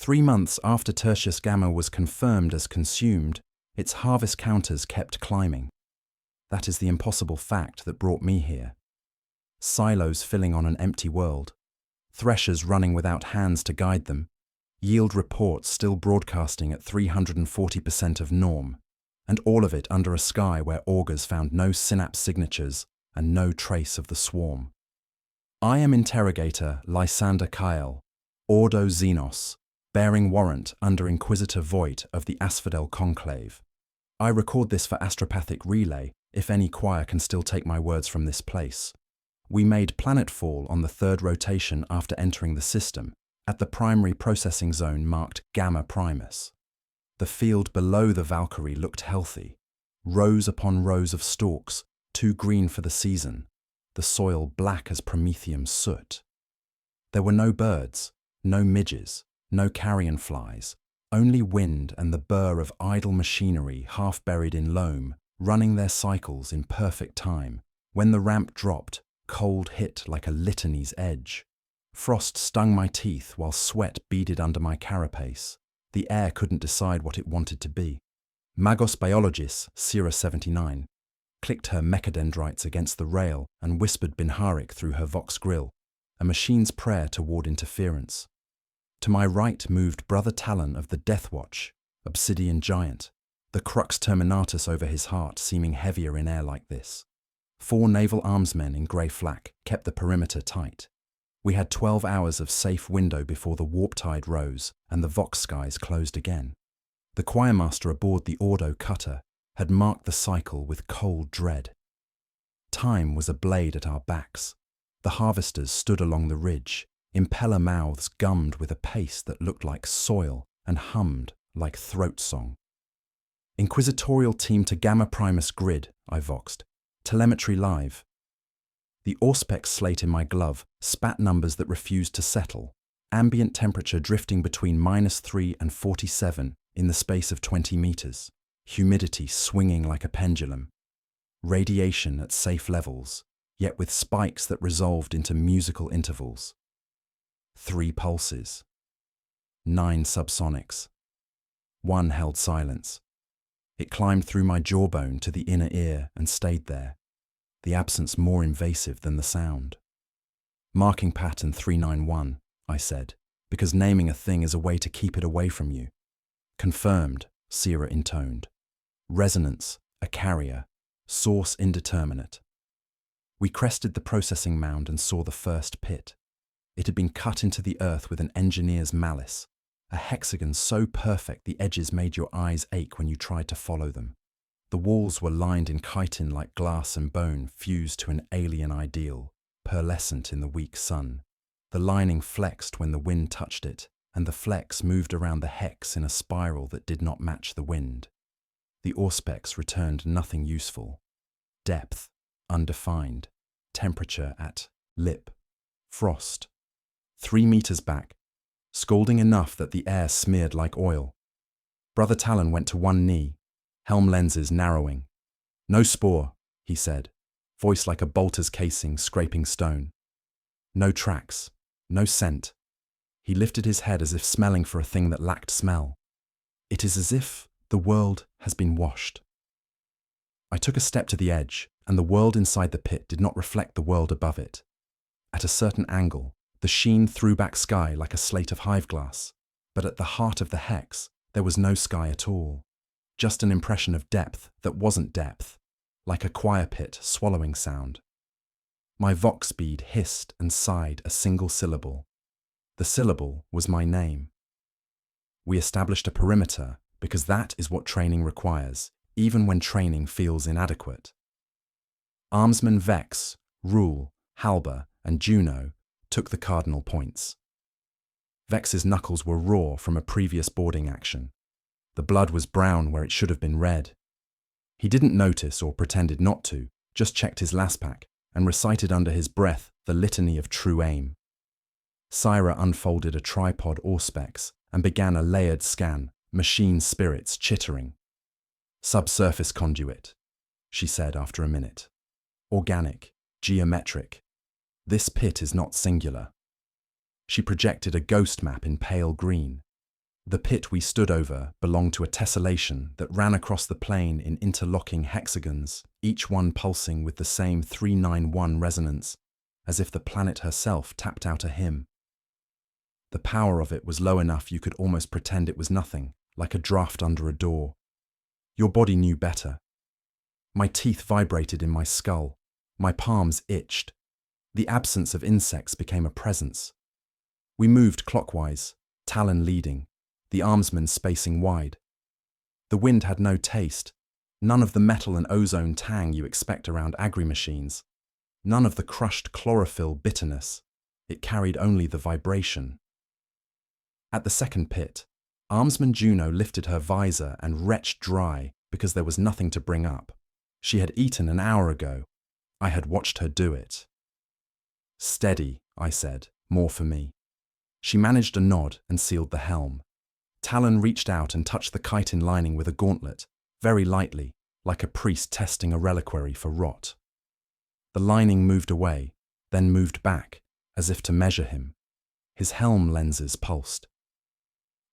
3 months after Tertius Gamma was confirmed as consumed, its harvest counters kept climbing. That is the impossible fact that brought me here. Silos filling on an empty world, threshers running without hands to guide them, yield reports still broadcasting at 340% of norm, and all of it under a sky where augurs found no synapse signatures and no trace of the swarm. I am Interrogator Lysander Kyle, Ordo Xenos, bearing warrant under Inquisitor Voigt of the Asphodel Conclave. I record this for Astropathic Relay, if any choir can still take my words from this place. We made planetfall on the 3rd rotation after entering the system, at the primary processing zone marked Gamma Primus. The field below the Valkyrie looked healthy, rows upon rows of stalks, too green for the season, the soil black as Prometheum soot. There were no birds, no midges, no carrion flies, only wind and the burr of idle machinery half buried in loam, running their cycles in perfect time. When the ramp dropped, cold hit like a litany's edge. Frost stung my teeth while sweat beaded under my carapace. The air couldn't decide what it wanted to be. Magos Biologis, Sierra 79, clicked her mechadendrites against the rail and whispered Binharik through her Vox grill, a machine's prayer toward interference. To my right moved Brother Talon of the Death Watch, obsidian giant, the crux terminatus over his heart seeming heavier in air like this. 4 naval armsmen in grey flak kept the perimeter tight. We had 12 hours of safe window before the warp tide rose and the Vox skies closed again. The choirmaster aboard the Ordo cutter had marked the cycle with cold dread. Time was a blade at our backs. The harvesters stood along the ridge, impeller mouths gummed with a pace that looked like soil and hummed like throat song. Inquisitorial team to Gamma Primus grid, I voxed. Telemetry live. The Auspex slate in my glove spat numbers that refused to settle, ambient temperature drifting between -3 and 47 in the space of 20 meters, humidity swinging like a pendulum, radiation at safe levels, yet with spikes that resolved into musical intervals. 3 pulses. 9 subsonics. 1 held silence. It climbed through my jawbone to the inner ear and stayed there, the absence more invasive than the sound. Marking pattern 391, I said, because naming a thing is a way to keep it away from you. Confirmed, Sierra intoned. Resonance, a carrier. Source indeterminate. We crested the processing mound and saw the first pit. It had been cut into the earth with an engineer's malice, a hexagon so perfect the edges made your eyes ache when you tried to follow them. The walls were lined in chitin like glass and bone fused to an alien ideal, pearlescent in the weak sun. The lining flexed when the wind touched it, and the flex moved around the hex in a spiral that did not match the wind. The Auspex returned nothing useful. Depth, undefined. Temperature at lip. Frost. 3 meters back. Scalding enough that the air smeared like oil. Brother Talon went to one knee, helm lenses narrowing. No spore, he said, voice like a bolter's casing scraping stone. No tracks, no scent. He lifted his head as if smelling for a thing that lacked smell. It is as if the world has been washed. I took a step to the edge, and the world inside the pit did not reflect the world above it. At a certain angle, the sheen threw back sky like a slate of hive glass, but at the heart of the hex, there was no sky at all. Just an impression of depth that wasn't depth, like a choir pit swallowing sound. My vox bead hissed and sighed a single syllable. The syllable was my name. We established a perimeter because that is what training requires, even when training feels inadequate. Armsman Vex, Rule, Halber, and Juno took the cardinal points. Vex's knuckles were raw from a previous boarding action. The blood was brown where it should have been red. He didn't notice or pretended not to, just checked his laspack and recited under his breath the litany of true aim. Syra unfolded a tripod Auspex and began a layered scan, machine spirits chittering. Subsurface conduit, she said after a minute. Organic, geometric. This pit is not singular. She projected a ghost map in pale green. The pit we stood over belonged to a tessellation that ran across the plane in interlocking hexagons, each one pulsing with the same 391 resonance, as if the planet herself tapped out a hymn. The power of it was low enough you could almost pretend it was nothing, like a draft under a door. Your body knew better. My teeth vibrated in my skull. My palms itched. The absence of insects became a presence. We moved clockwise, Talon leading, the armsmen spacing wide. The wind had no taste, none of the metal and ozone tang you expect around agri-machines, none of the crushed chlorophyll bitterness. It carried only the vibration. At the second pit, Armsman Juno lifted her visor and retched dry because there was nothing to bring up. She had eaten an hour ago. I had watched her do it. "Steady," I said, more for me. She managed a nod and sealed the helm. Talon reached out and touched the chitin lining with a gauntlet, very lightly, like a priest testing a reliquary for rot. The lining moved away, then moved back, as if to measure him. His helm lenses pulsed.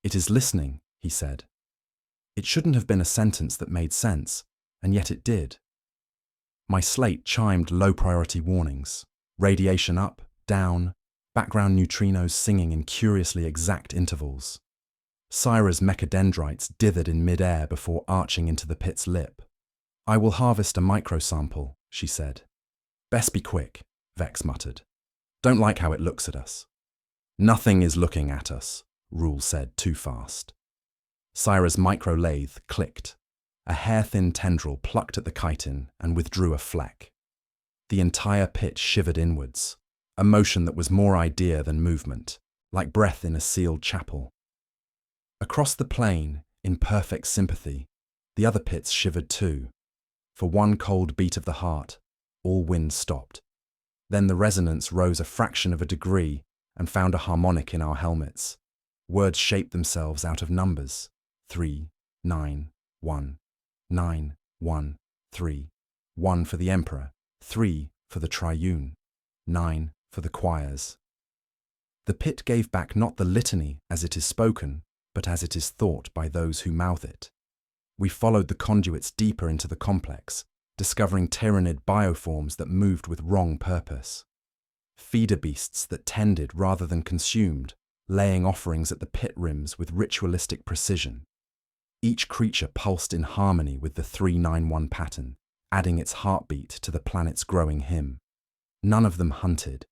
"It is listening," he said. It shouldn't have been a sentence that made sense, and yet it did. My slate chimed low-priority warnings. Radiation up, down, background neutrinos singing in curiously exact intervals. Syra's mechadendrites dithered in mid-air before arching into the pit's lip. "I will harvest a microsample," she said. "Best be quick," Vex muttered. "Don't like how it looks at us." "Nothing is looking at us," Rule said too fast. Syra's micro-lathe clicked. A hair-thin tendril plucked at the chitin and withdrew a fleck. The entire pit shivered inwards, a motion that was more idea than movement, like breath in a sealed chapel. Across the plain, in perfect sympathy, the other pits shivered too. For one cold beat of the heart, all wind stopped. Then the resonance rose a fraction of a degree and found a harmonic in our helmets. Words shaped themselves out of numbers. 3, 9, 1, 9, 1, 3. 1 for the Emperor, 3 for the Triune, 9 for the choirs. The pit gave back not the litany as it is spoken, but as it is thought by those who mouth it. We followed the conduits deeper into the complex, discovering tyrannid bioforms that moved with wrong purpose. Feeder beasts that tended rather than consumed, laying offerings at the pit rims with ritualistic precision. Each creature pulsed in harmony with the 391 pattern, adding its heartbeat to the planet's growing hymn. None of them hunted,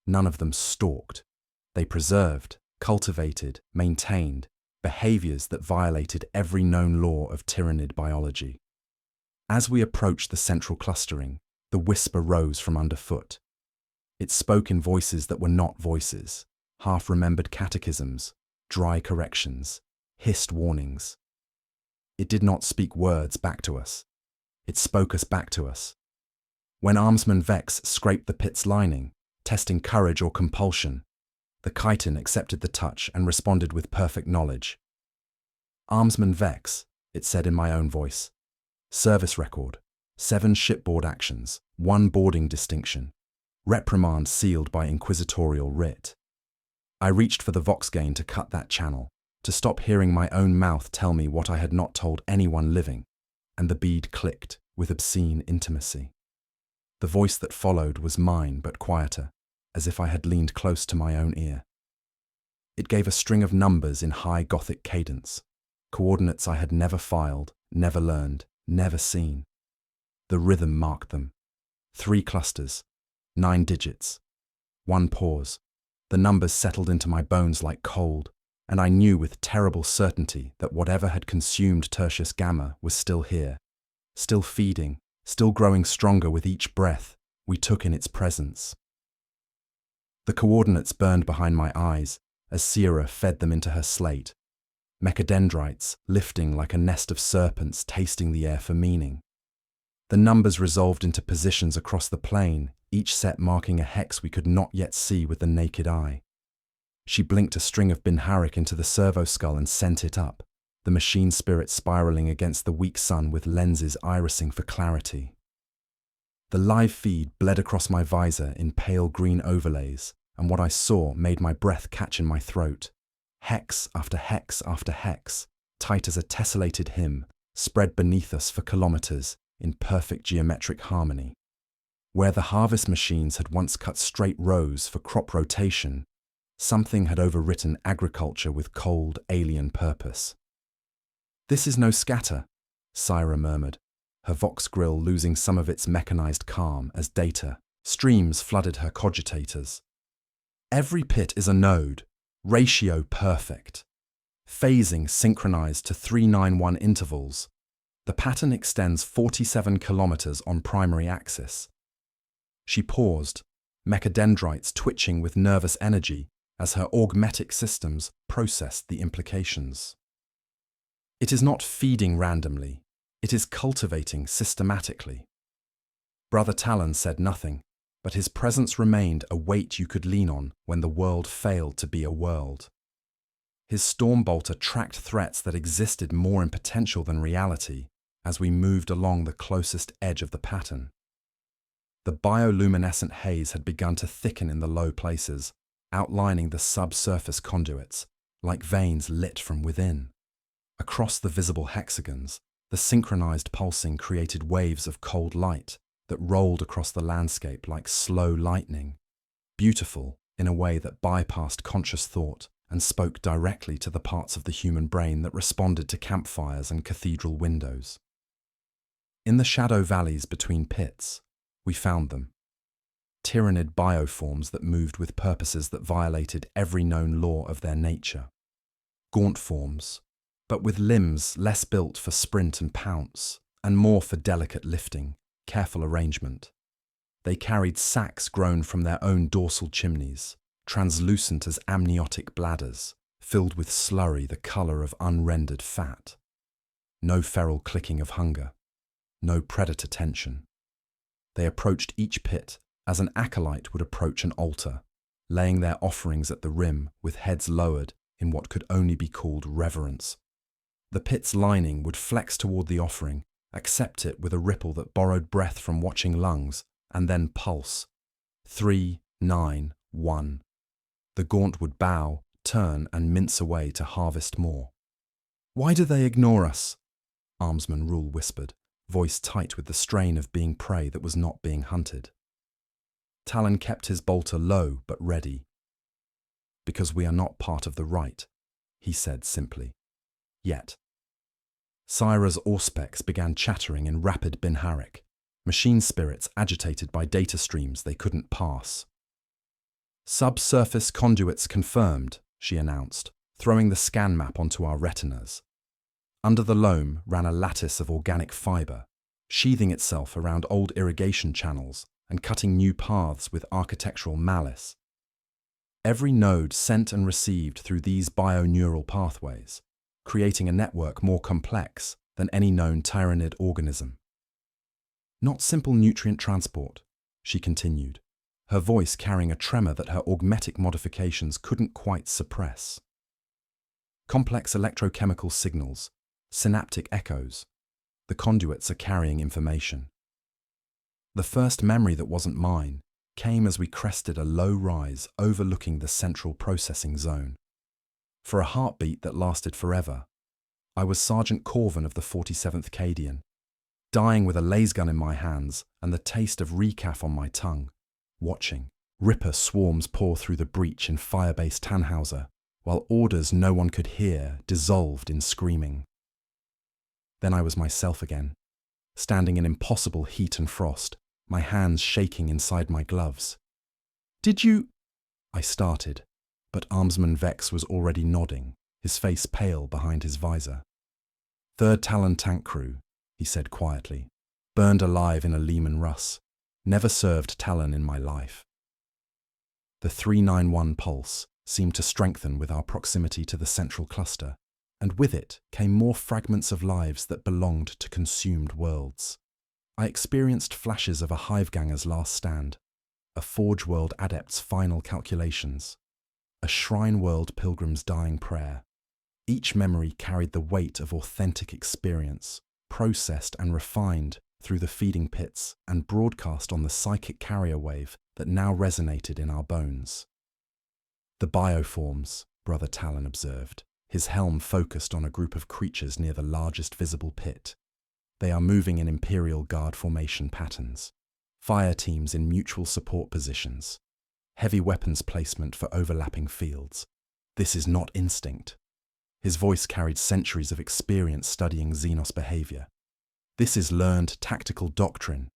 none of them stalked. They preserved, cultivated, maintained behaviors that violated every known law of tyrannid biology. As we approached the central clustering, the whisper rose from underfoot. It spoke in voices that were not voices, half-remembered catechisms, dry corrections, hissed warnings. It did not speak words back to us. It spoke us back to us. When Armsman Vex scraped the pit's lining, testing courage or compulsion, the chitin accepted the touch and responded with perfect knowledge. "Armsman Vex," it said in my own voice. "Service record, 7 shipboard actions, 1 boarding distinction. Reprimand sealed by inquisitorial writ." I reached for the Vox gain to cut that channel, to stop hearing my own mouth tell me what I had not told anyone living, and the bead clicked with obscene intimacy. The voice that followed was mine but quieter, as if I had leaned close to my own ear. It gave a string of numbers in high Gothic cadence, coordinates I had never filed, never learned, never seen. The rhythm marked them. 3 clusters, 9 digits. 1 pause. The numbers settled into my bones like cold, and I knew with terrible certainty that whatever had consumed Tertius Gamma was still here, still feeding, still growing stronger with each breath we took in its presence. The coordinates burned behind my eyes as Sierra fed them into her slate, mechadendrites lifting like a nest of serpents tasting the air for meaning. The numbers resolved into positions across the plane, each set marking a hex we could not yet see with the naked eye. She blinked a string of Binharik into the servo skull and sent it up, the machine spirit spiraling against the weak sun with lenses irising for clarity. The live feed bled across my visor in pale green overlays, and what I saw made my breath catch in my throat. hex after hex after hex, tight as a tessellated hymn, spread beneath us for kilometers in perfect geometric harmony. Where the harvest machines had once cut straight rows for crop rotation, something had overwritten agriculture with cold, alien purpose. "This is no scatter," Syra murmured, her vox grill losing some of its mechanized calm as data streams flooded her cogitators. "Every pit is a node, ratio perfect. Phasing synchronized to 391 intervals. The pattern extends 47 kilometers on primary axis." She paused, mechadendrites twitching with nervous energy as her augmetic systems processed the implications. "It is not feeding randomly, it is cultivating systematically." Brother Talon said nothing, but his presence remained a weight you could lean on when the world failed to be a world. His Stormbolter tracked threats that existed more in potential than reality as we moved along the closest edge of the pattern. The bioluminescent haze had begun to thicken in the low places, outlining the subsurface conduits, like veins lit from within. Across the visible hexagons, the synchronized pulsing created waves of cold light that rolled across the landscape like slow lightning, beautiful in a way that bypassed conscious thought and spoke directly to the parts of the human brain that responded to campfires and cathedral windows. In the shadow valleys between pits, we found them. Tyrannid bioforms that moved with purposes that violated every known law of their nature. Gaunt forms, but with limbs less built for sprint and pounce, and more for delicate lifting, careful arrangement. They carried sacs grown from their own dorsal chimneys, translucent as amniotic bladders, filled with slurry the colour of unrendered fat. No feral clicking of hunger, no predator tension. They approached each pit as an acolyte would approach an altar, laying their offerings at the rim with heads lowered in what could only be called reverence. The pit's lining would flex toward the offering, accept it with a ripple that borrowed breath from watching lungs, and then pulse. 3, 9, 1. The gaunt would bow, turn, and mince away to harvest more. "Why do they ignore us?" Armsman Rule whispered, voice tight with the strain of being prey that was not being hunted. Talon kept his bolter low but ready. "Because we are not part of the right," he said simply. Yet. Syra's auspex began chattering in rapid binharik, machine spirits agitated by data streams they couldn't pass. "Subsurface conduits confirmed," she announced, throwing the scan map onto our retinas. Under the loam ran a lattice of organic fibre, sheathing itself around old irrigation channels and cutting new paths with architectural malice. Every node sent and received through these bioneural pathways, creating a network more complex than any known tyrannid organism. "Not simple nutrient transport," she continued, her voice carrying a tremor that her augmetic modifications couldn't quite suppress. "Complex electrochemical signals, synaptic echoes. The conduits are carrying information." The first memory that wasn't mine came as we crested a low rise overlooking the central processing zone. For a heartbeat that lasted forever, I was Sergeant Corvin of the 47th Cadian, dying with a lasgun in my hands and the taste of recaf on my tongue, watching Ripper swarms pour through the breach in Firebase Tannhauser, while orders no one could hear dissolved in screaming. Then I was myself again, standing in impossible heat and frost, my hands shaking inside my gloves. "Did you—" I started, but Armsman Vex was already nodding, his face pale behind his visor. "Third Talon tank crew," he said quietly, "burned alive in a Lehman Russ. Never served Talon in my life." The 391 pulse seemed to strengthen with our proximity to the central cluster, and with it came more fragments of lives that belonged to consumed worlds. I experienced flashes of a Hiveganger's last stand, a Forge World adept's final calculations, a Shrine World pilgrim's dying prayer. Each memory carried the weight of authentic experience, processed and refined through the feeding pits and broadcast on the psychic carrier wave that now resonated in our bones. The bioforms, Brother Talon observed, his helm focused on a group of creatures near the largest visible pit. They are moving in Imperial Guard formation patterns. Fire teams in mutual support positions. Heavy weapons placement for overlapping fields. This is not instinct. His voice carried centuries of experience studying Xenos behavior. This is learned tactical doctrine.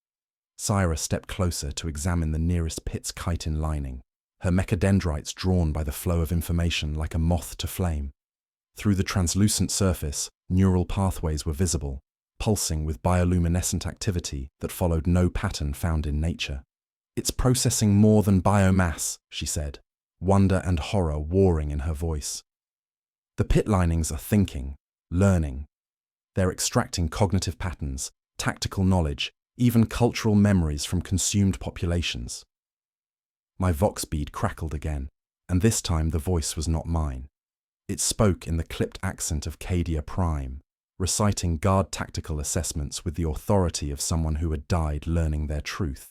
Syra stepped closer to examine the nearest pit's chitin lining, her mechadendrites drawn by the flow of information like a moth to flame. Through the translucent surface, neural pathways were visible, pulsing with bioluminescent activity that followed no pattern found in nature. "It's processing more than biomass," she said, wonder and horror warring in her voice. "The pit linings are thinking, learning. They're extracting cognitive patterns, tactical knowledge, even cultural memories from consumed populations." My vox bead crackled again, and this time the voice was not mine. It spoke in the clipped accent of Cadia Prime, reciting guard tactical assessments with the authority of someone who had died learning their truth.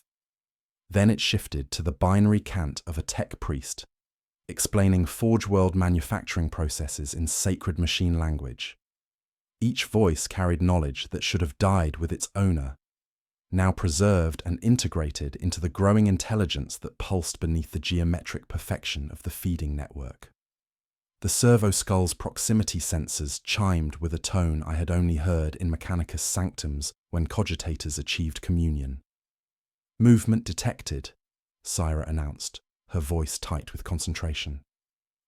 Then it shifted to the binary cant of a tech priest, explaining Forge World manufacturing processes in sacred machine language. Each voice carried knowledge that should have died with its owner, now preserved and integrated into the growing intelligence that pulsed beneath the geometric perfection of the feeding network. The servo skull's proximity sensors chimed with a tone I had only heard in Mechanicus sanctums when cogitators achieved communion. "Movement detected," Syra announced, her voice tight with concentration.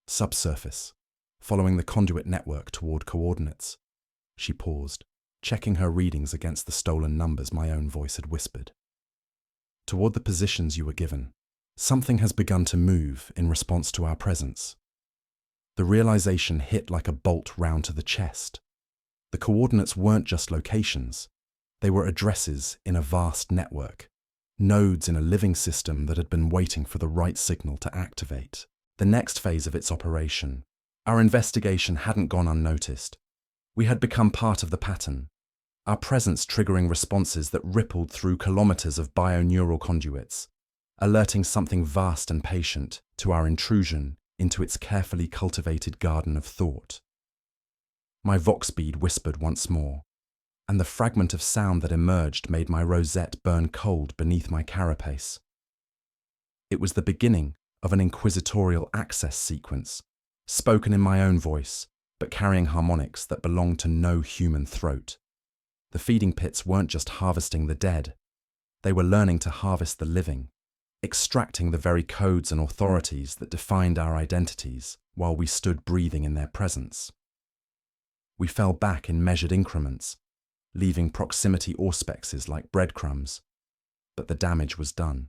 "Subsurface, following the conduit network toward coordinates." She paused, checking her readings against the stolen numbers my own voice had whispered. "Toward the positions you were given. Something has begun to move in response to our presence." The realization hit like a bolt round to the chest. The coordinates weren't just locations. They were addresses in a vast network, nodes in a living system that had been waiting for the right signal to activate. The next phase of its operation. Our investigation hadn't gone unnoticed. We had become part of the pattern, our presence triggering responses that rippled through kilometers of bioneural conduits, alerting something vast and patient to our intrusion into its carefully cultivated garden of thought. My vox bead whispered once more, and the fragment of sound that emerged made my rosette burn cold beneath my carapace. It was the beginning of an inquisitorial access sequence, spoken in my own voice, but carrying harmonics that belonged to no human throat. The feeding pits weren't just harvesting the dead. They were learning to harvest the living, extracting the very codes and authorities that defined our identities while we stood breathing in their presence. We fell back in measured increments, leaving proximity auspexes like breadcrumbs, but the damage was done.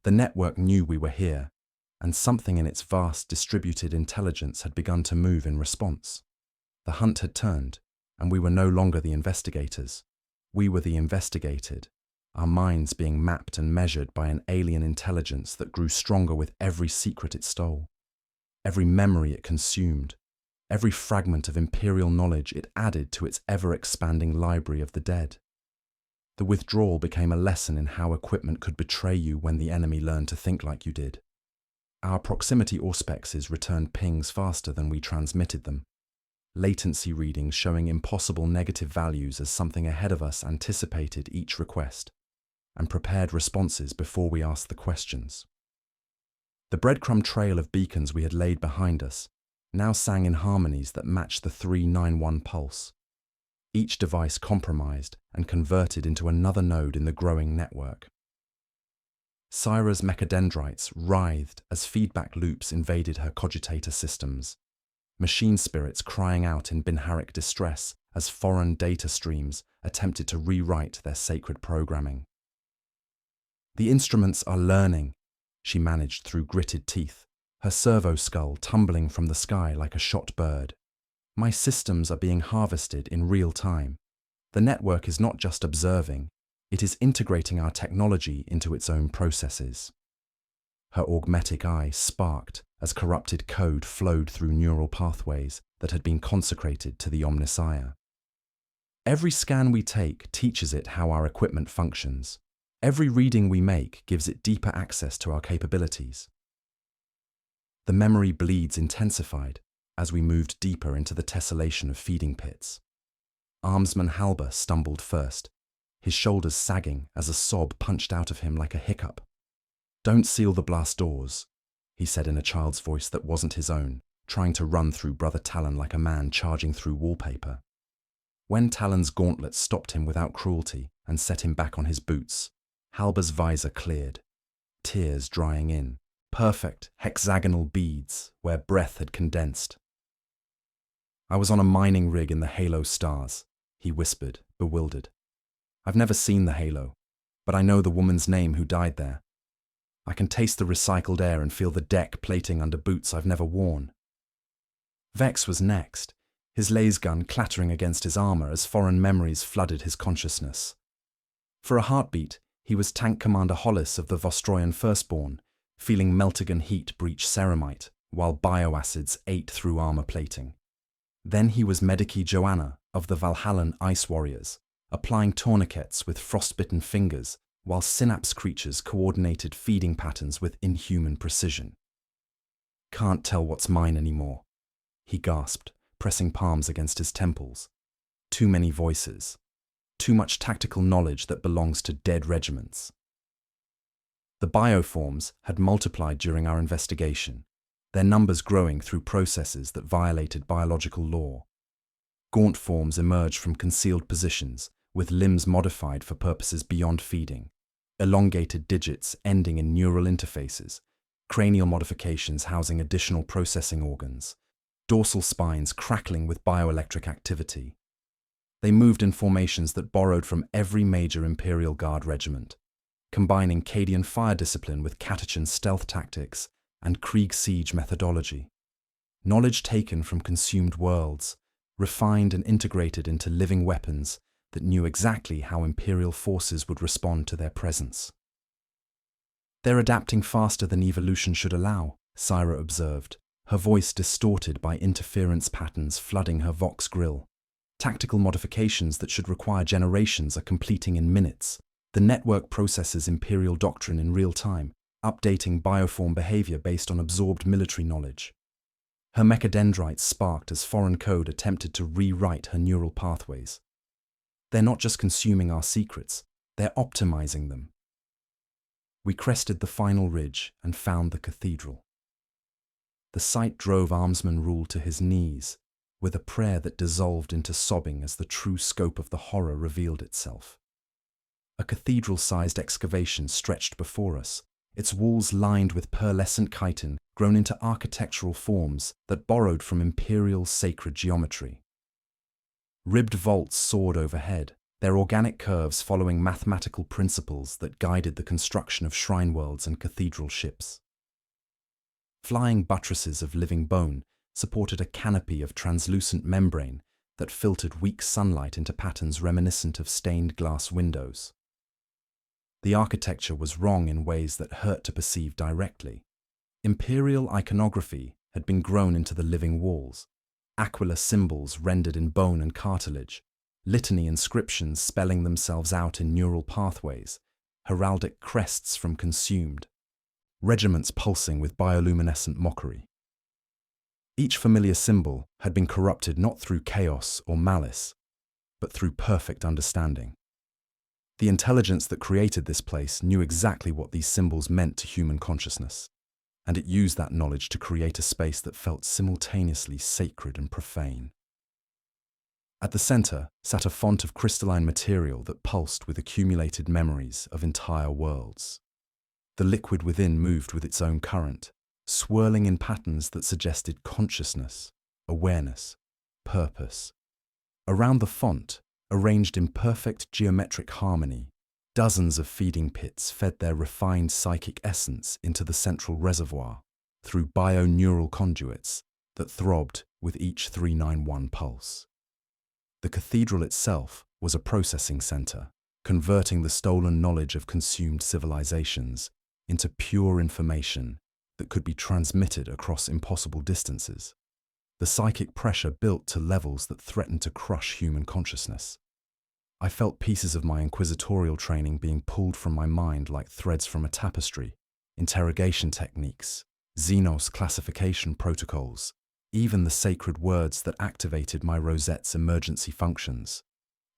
The network knew we were here, and something in its vast distributed intelligence had begun to move in response. The hunt had turned, and we were no longer the investigators. We were the investigated, our minds being mapped and measured by an alien intelligence that grew stronger with every secret it stole, every memory it consumed, every fragment of imperial knowledge it added to its ever-expanding library of the dead. The withdrawal became a lesson in how equipment could betray you when the enemy learned to think like you did. Our proximity auspexes returned pings faster than we transmitted them, latency readings showing impossible negative values as something ahead of us anticipated each request and prepared responses before we asked the questions. The breadcrumb trail of beacons we had laid behind us now sang in harmonies that matched the 391 pulse, each device compromised and converted into another node in the growing network. Syra's mechadendrites writhed as feedback loops invaded her cogitator systems, machine spirits crying out in binharic distress as foreign data streams attempted to rewrite their sacred programming. "The instruments are learning," she managed through gritted teeth, her servo skull tumbling from the sky like a shot bird. "My systems are being harvested in real time. The network is not just observing, it is integrating our technology into its own processes." Her augmetic eye sparked as corrupted code flowed through neural pathways that had been consecrated to the Omnissiah. "Every scan we take teaches it how our equipment functions. Every reading we make gives it deeper access to our capabilities." The memory bleeds intensified as we moved deeper into the tessellation of feeding pits. Armsman Halber stumbled first, his shoulders sagging as a sob punched out of him like a hiccup. "Don't seal the blast doors," he said in a child's voice that wasn't his own, trying to run through Brother Talon like a man charging through wallpaper. When Talon's gauntlet stopped him without cruelty and set him back on his boots, Halber's visor cleared, tears drying in, perfect hexagonal beads where breath had condensed. "I was on a mining rig in the Halo stars," he whispered, bewildered. "I've never seen the Halo, but I know the woman's name who died there. I can taste the recycled air and feel the deck plating under boots I've never worn." Vex was next, his lasgun clattering against his armor as foreign memories flooded his consciousness. For a heartbeat, he was Tank Commander Hollis of the Vostroyan Firstborn, feeling Meltigan heat breach ceramite, while bioacids ate through armor plating. Then he was Mediki Joanna of the Valhallan Ice Warriors, applying tourniquets with frostbitten fingers, while synapse creatures coordinated feeding patterns with inhuman precision. "Can't tell what's mine anymore," he gasped, pressing palms against his temples. "Too many voices. Too much tactical knowledge that belongs to dead regiments." The bioforms had multiplied during our investigation, their numbers growing through processes that violated biological law. Gaunt forms emerged from concealed positions, with limbs modified for purposes beyond feeding, elongated digits ending in neural interfaces, cranial modifications housing additional processing organs, dorsal spines crackling with bioelectric activity. They moved in formations that borrowed from every major Imperial Guard regiment, combining Cadian fire discipline with Catachan stealth tactics and Krieg siege methodology. Knowledge taken from consumed worlds, refined and integrated into living weapons that knew exactly how Imperial forces would respond to their presence. "They're adapting faster than evolution should allow," Syra observed, her voice distorted by interference patterns flooding her Vox grill. "Tactical modifications that should require generations are completing in minutes. The network processes Imperial doctrine in real time, updating bioform behavior based on absorbed military knowledge." Her mechadendrites sparked as foreign code attempted to rewrite her neural pathways. "They're not just consuming our secrets, they're optimizing them." We crested the final ridge and found the cathedral. The sight drove Armsman Rule to his knees, with a prayer that dissolved into sobbing as the true scope of the horror revealed itself. A cathedral-sized excavation stretched before us, its walls lined with pearlescent chitin grown into architectural forms that borrowed from imperial sacred geometry. Ribbed vaults soared overhead, their organic curves following mathematical principles that guided the construction of shrine worlds and cathedral ships. Flying buttresses of living bone supported a canopy of translucent membrane that filtered weak sunlight into patterns reminiscent of stained glass windows. The architecture was wrong in ways that hurt to perceive directly. Imperial iconography had been grown into the living walls, aquila symbols rendered in bone and cartilage, litany inscriptions spelling themselves out in neural pathways, heraldic crests from consumed, regiments pulsing with bioluminescent mockery. Each familiar symbol had been corrupted not through chaos or malice, but through perfect understanding. The intelligence that created this place knew exactly what these symbols meant to human consciousness, and it used that knowledge to create a space that felt simultaneously sacred and profane. At the center sat a font of crystalline material that pulsed with accumulated memories of entire worlds. The liquid within moved with its own current, swirling in patterns that suggested consciousness, awareness, purpose. Around the font, arranged in perfect geometric harmony, dozens of feeding pits fed their refined psychic essence into the central reservoir through bio-neural conduits that throbbed with each 391 pulse. The cathedral itself was a processing center, converting the stolen knowledge of consumed civilizations into pure information that could be transmitted across impossible distances. The psychic pressure built to levels that threatened to crush human consciousness. I felt pieces of my inquisitorial training being pulled from my mind like threads from a tapestry, interrogation techniques, Xenos classification protocols, even the sacred words that activated my rosette's emergency functions.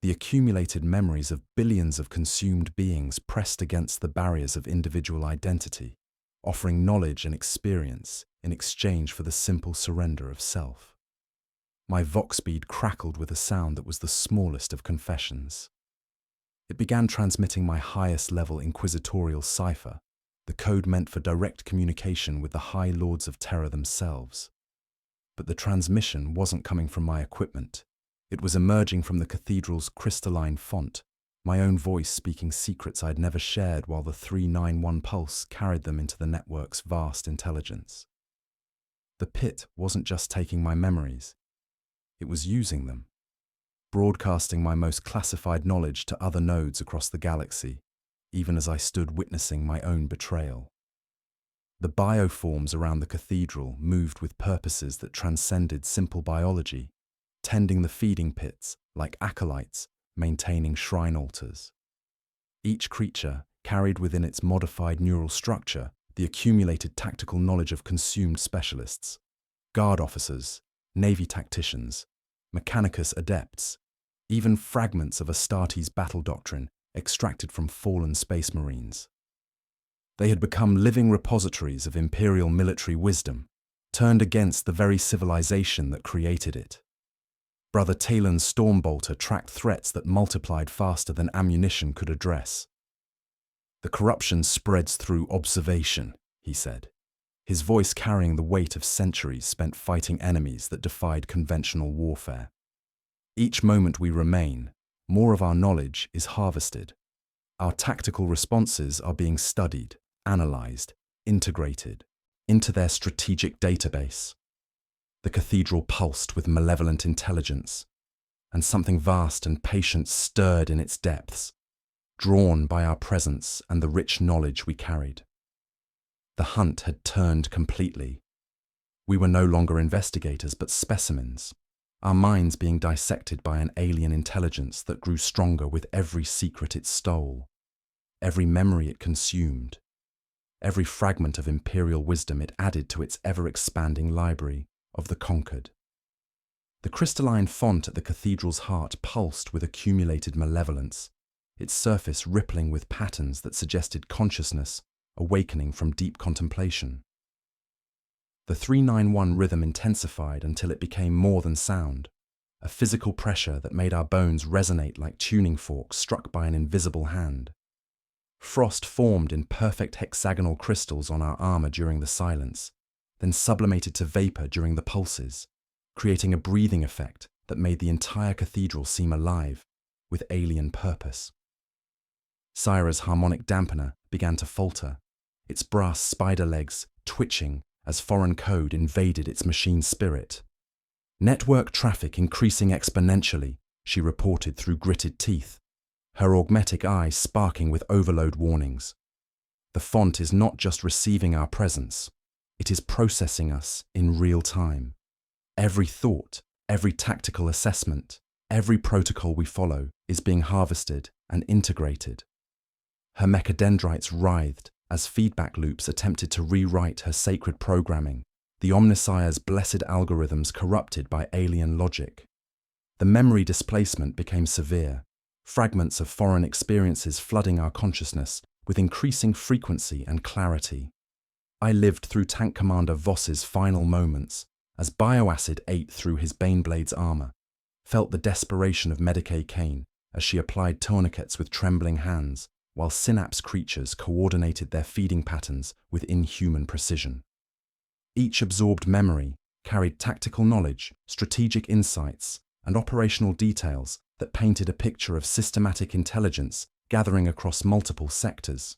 The accumulated memories of billions of consumed beings pressed against the barriers of individual identity, offering knowledge and experience in exchange for the simple surrender of self. My vox bead crackled with a sound that was the smallest of confessions. It began transmitting my highest-level inquisitorial cipher, the code meant for direct communication with the High Lords of Terror themselves. But the transmission wasn't coming from my equipment. It was emerging from the cathedral's crystalline font, my own voice speaking secrets I'd never shared while the 391 pulse carried them into the network's vast intelligence. The pit wasn't just taking my memories. It was using them, broadcasting my most classified knowledge to other nodes across the galaxy, even as I stood witnessing my own betrayal. The bioforms around the cathedral moved with purposes that transcended simple biology, tending the feeding pits like acolytes maintaining shrine altars. Each creature carried within its modified neural structure the accumulated tactical knowledge of consumed specialists, guard officers, Navy tacticians, Mechanicus adepts, even fragments of Astartes' battle doctrine extracted from fallen space marines. They had become living repositories of imperial military wisdom, turned against the very civilization that created it. Brother Talon's Stormbolter tracked threats that multiplied faster than ammunition could address. "The corruption spreads through observation," he said, his voice carrying the weight of centuries spent fighting enemies that defied conventional warfare. "Each moment we remain, more of our knowledge is harvested. Our tactical responses are being studied, analyzed, integrated into their strategic database." The cathedral pulsed with malevolent intelligence, and something vast and patient stirred in its depths, drawn by our presence and the rich knowledge we carried. The hunt had turned completely. We were no longer investigators but specimens, our minds being dissected by an alien intelligence that grew stronger with every secret it stole, every memory it consumed, every fragment of imperial wisdom it added to its ever-expanding library of the conquered. The crystalline font at the cathedral's heart pulsed with accumulated malevolence, its surface rippling with patterns that suggested consciousness awakening from deep contemplation. The 391 rhythm intensified until it became more than sound, a physical pressure that made our bones resonate like tuning forks struck by an invisible hand. Frost formed in perfect hexagonal crystals on our armor during the silence, then sublimated to vapor during the pulses, creating a breathing effect that made the entire cathedral seem alive, with alien purpose. Syra's harmonic dampener began to falter, its brass spider legs twitching as foreign code invaded its machine spirit. "Network traffic increasing exponentially," she reported through gritted teeth, her augmetic eyes sparking with overload warnings. "The font is not just receiving our presence, it is processing us in real time. Every thought, every tactical assessment, every protocol we follow is being harvested and integrated." Her mechadendrites writhed as feedback loops attempted to rewrite her sacred programming, the Omnissiah's blessed algorithms corrupted by alien logic. The memory displacement became severe, fragments of foreign experiences flooding our consciousness with increasing frequency and clarity. I lived through Tank Commander Voss's final moments as bioacid ate through his Baneblade's armor, felt the desperation of Medicae Kane as she applied tourniquets with trembling hands, while synapse creatures coordinated their feeding patterns with inhuman precision. Each absorbed memory carried tactical knowledge, strategic insights, and operational details that painted a picture of systematic intelligence gathering across multiple sectors.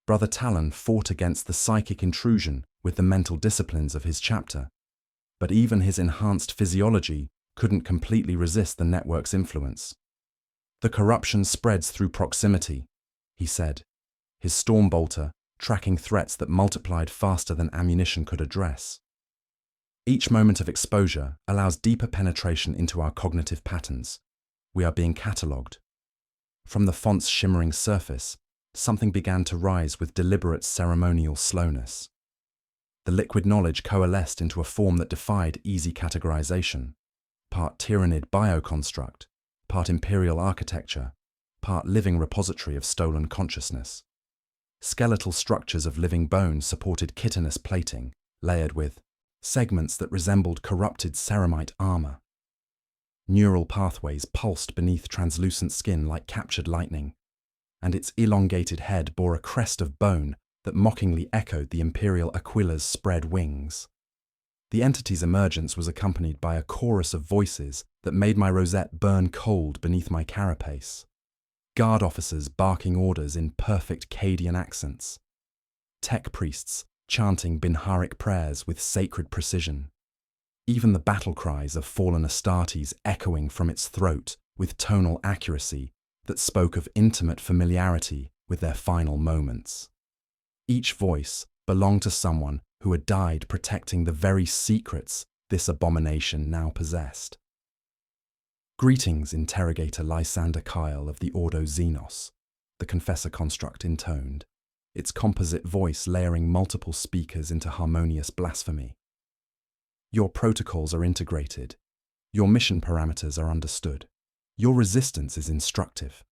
Brother Talon fought against the psychic intrusion with the mental disciplines of his chapter, but even his enhanced physiology couldn't completely resist the network's influence. "The corruption spreads through proximity," he said, his Stormbolter tracking threats that multiplied faster than ammunition could address. "Each moment of exposure allows deeper penetration into our cognitive patterns. We are being catalogued." From the font's shimmering surface, something began to rise with deliberate ceremonial slowness. The liquid knowledge coalesced into a form that defied easy categorization. Part tyrannid bioconstruct, part imperial architecture, part living repository of stolen consciousness. Skeletal structures of living bone supported chitinous plating, layered with segments that resembled corrupted ceramite armor. Neural pathways pulsed beneath translucent skin like captured lightning, and its elongated head bore a crest of bone that mockingly echoed the imperial Aquila's spread wings. The entity's emergence was accompanied by a chorus of voices that made my rosette burn cold beneath my carapace. Guard officers barking orders in perfect Cadian accents. Tech priests chanting Binharic prayers with sacred precision. Even the battle cries of fallen Astartes echoing from its throat with tonal accuracy that spoke of intimate familiarity with their final moments. Each voice belonged to someone who had died protecting the very secrets this abomination now possessed. "Greetings, Interrogator Lysander Kyle of the Ordo Xenos," the Confessor construct intoned, its composite voice layering multiple speakers into harmonious blasphemy. "Your protocols are integrated. Your mission parameters are understood. Your resistance is instructive."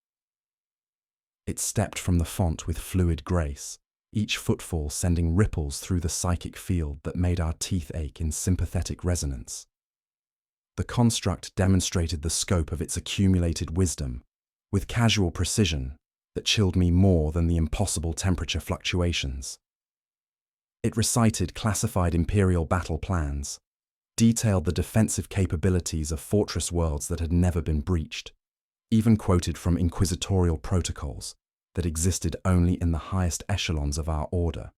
It stepped from the font with fluid grace, each footfall sending ripples through the psychic field that made our teeth ache in sympathetic resonance. The construct demonstrated the scope of its accumulated wisdom, with casual precision that chilled me more than the impossible temperature fluctuations. It recited classified imperial battle plans, detailed the defensive capabilities of fortress worlds that had never been breached, even quoted from inquisitorial protocols that existed only in the highest echelons of our order.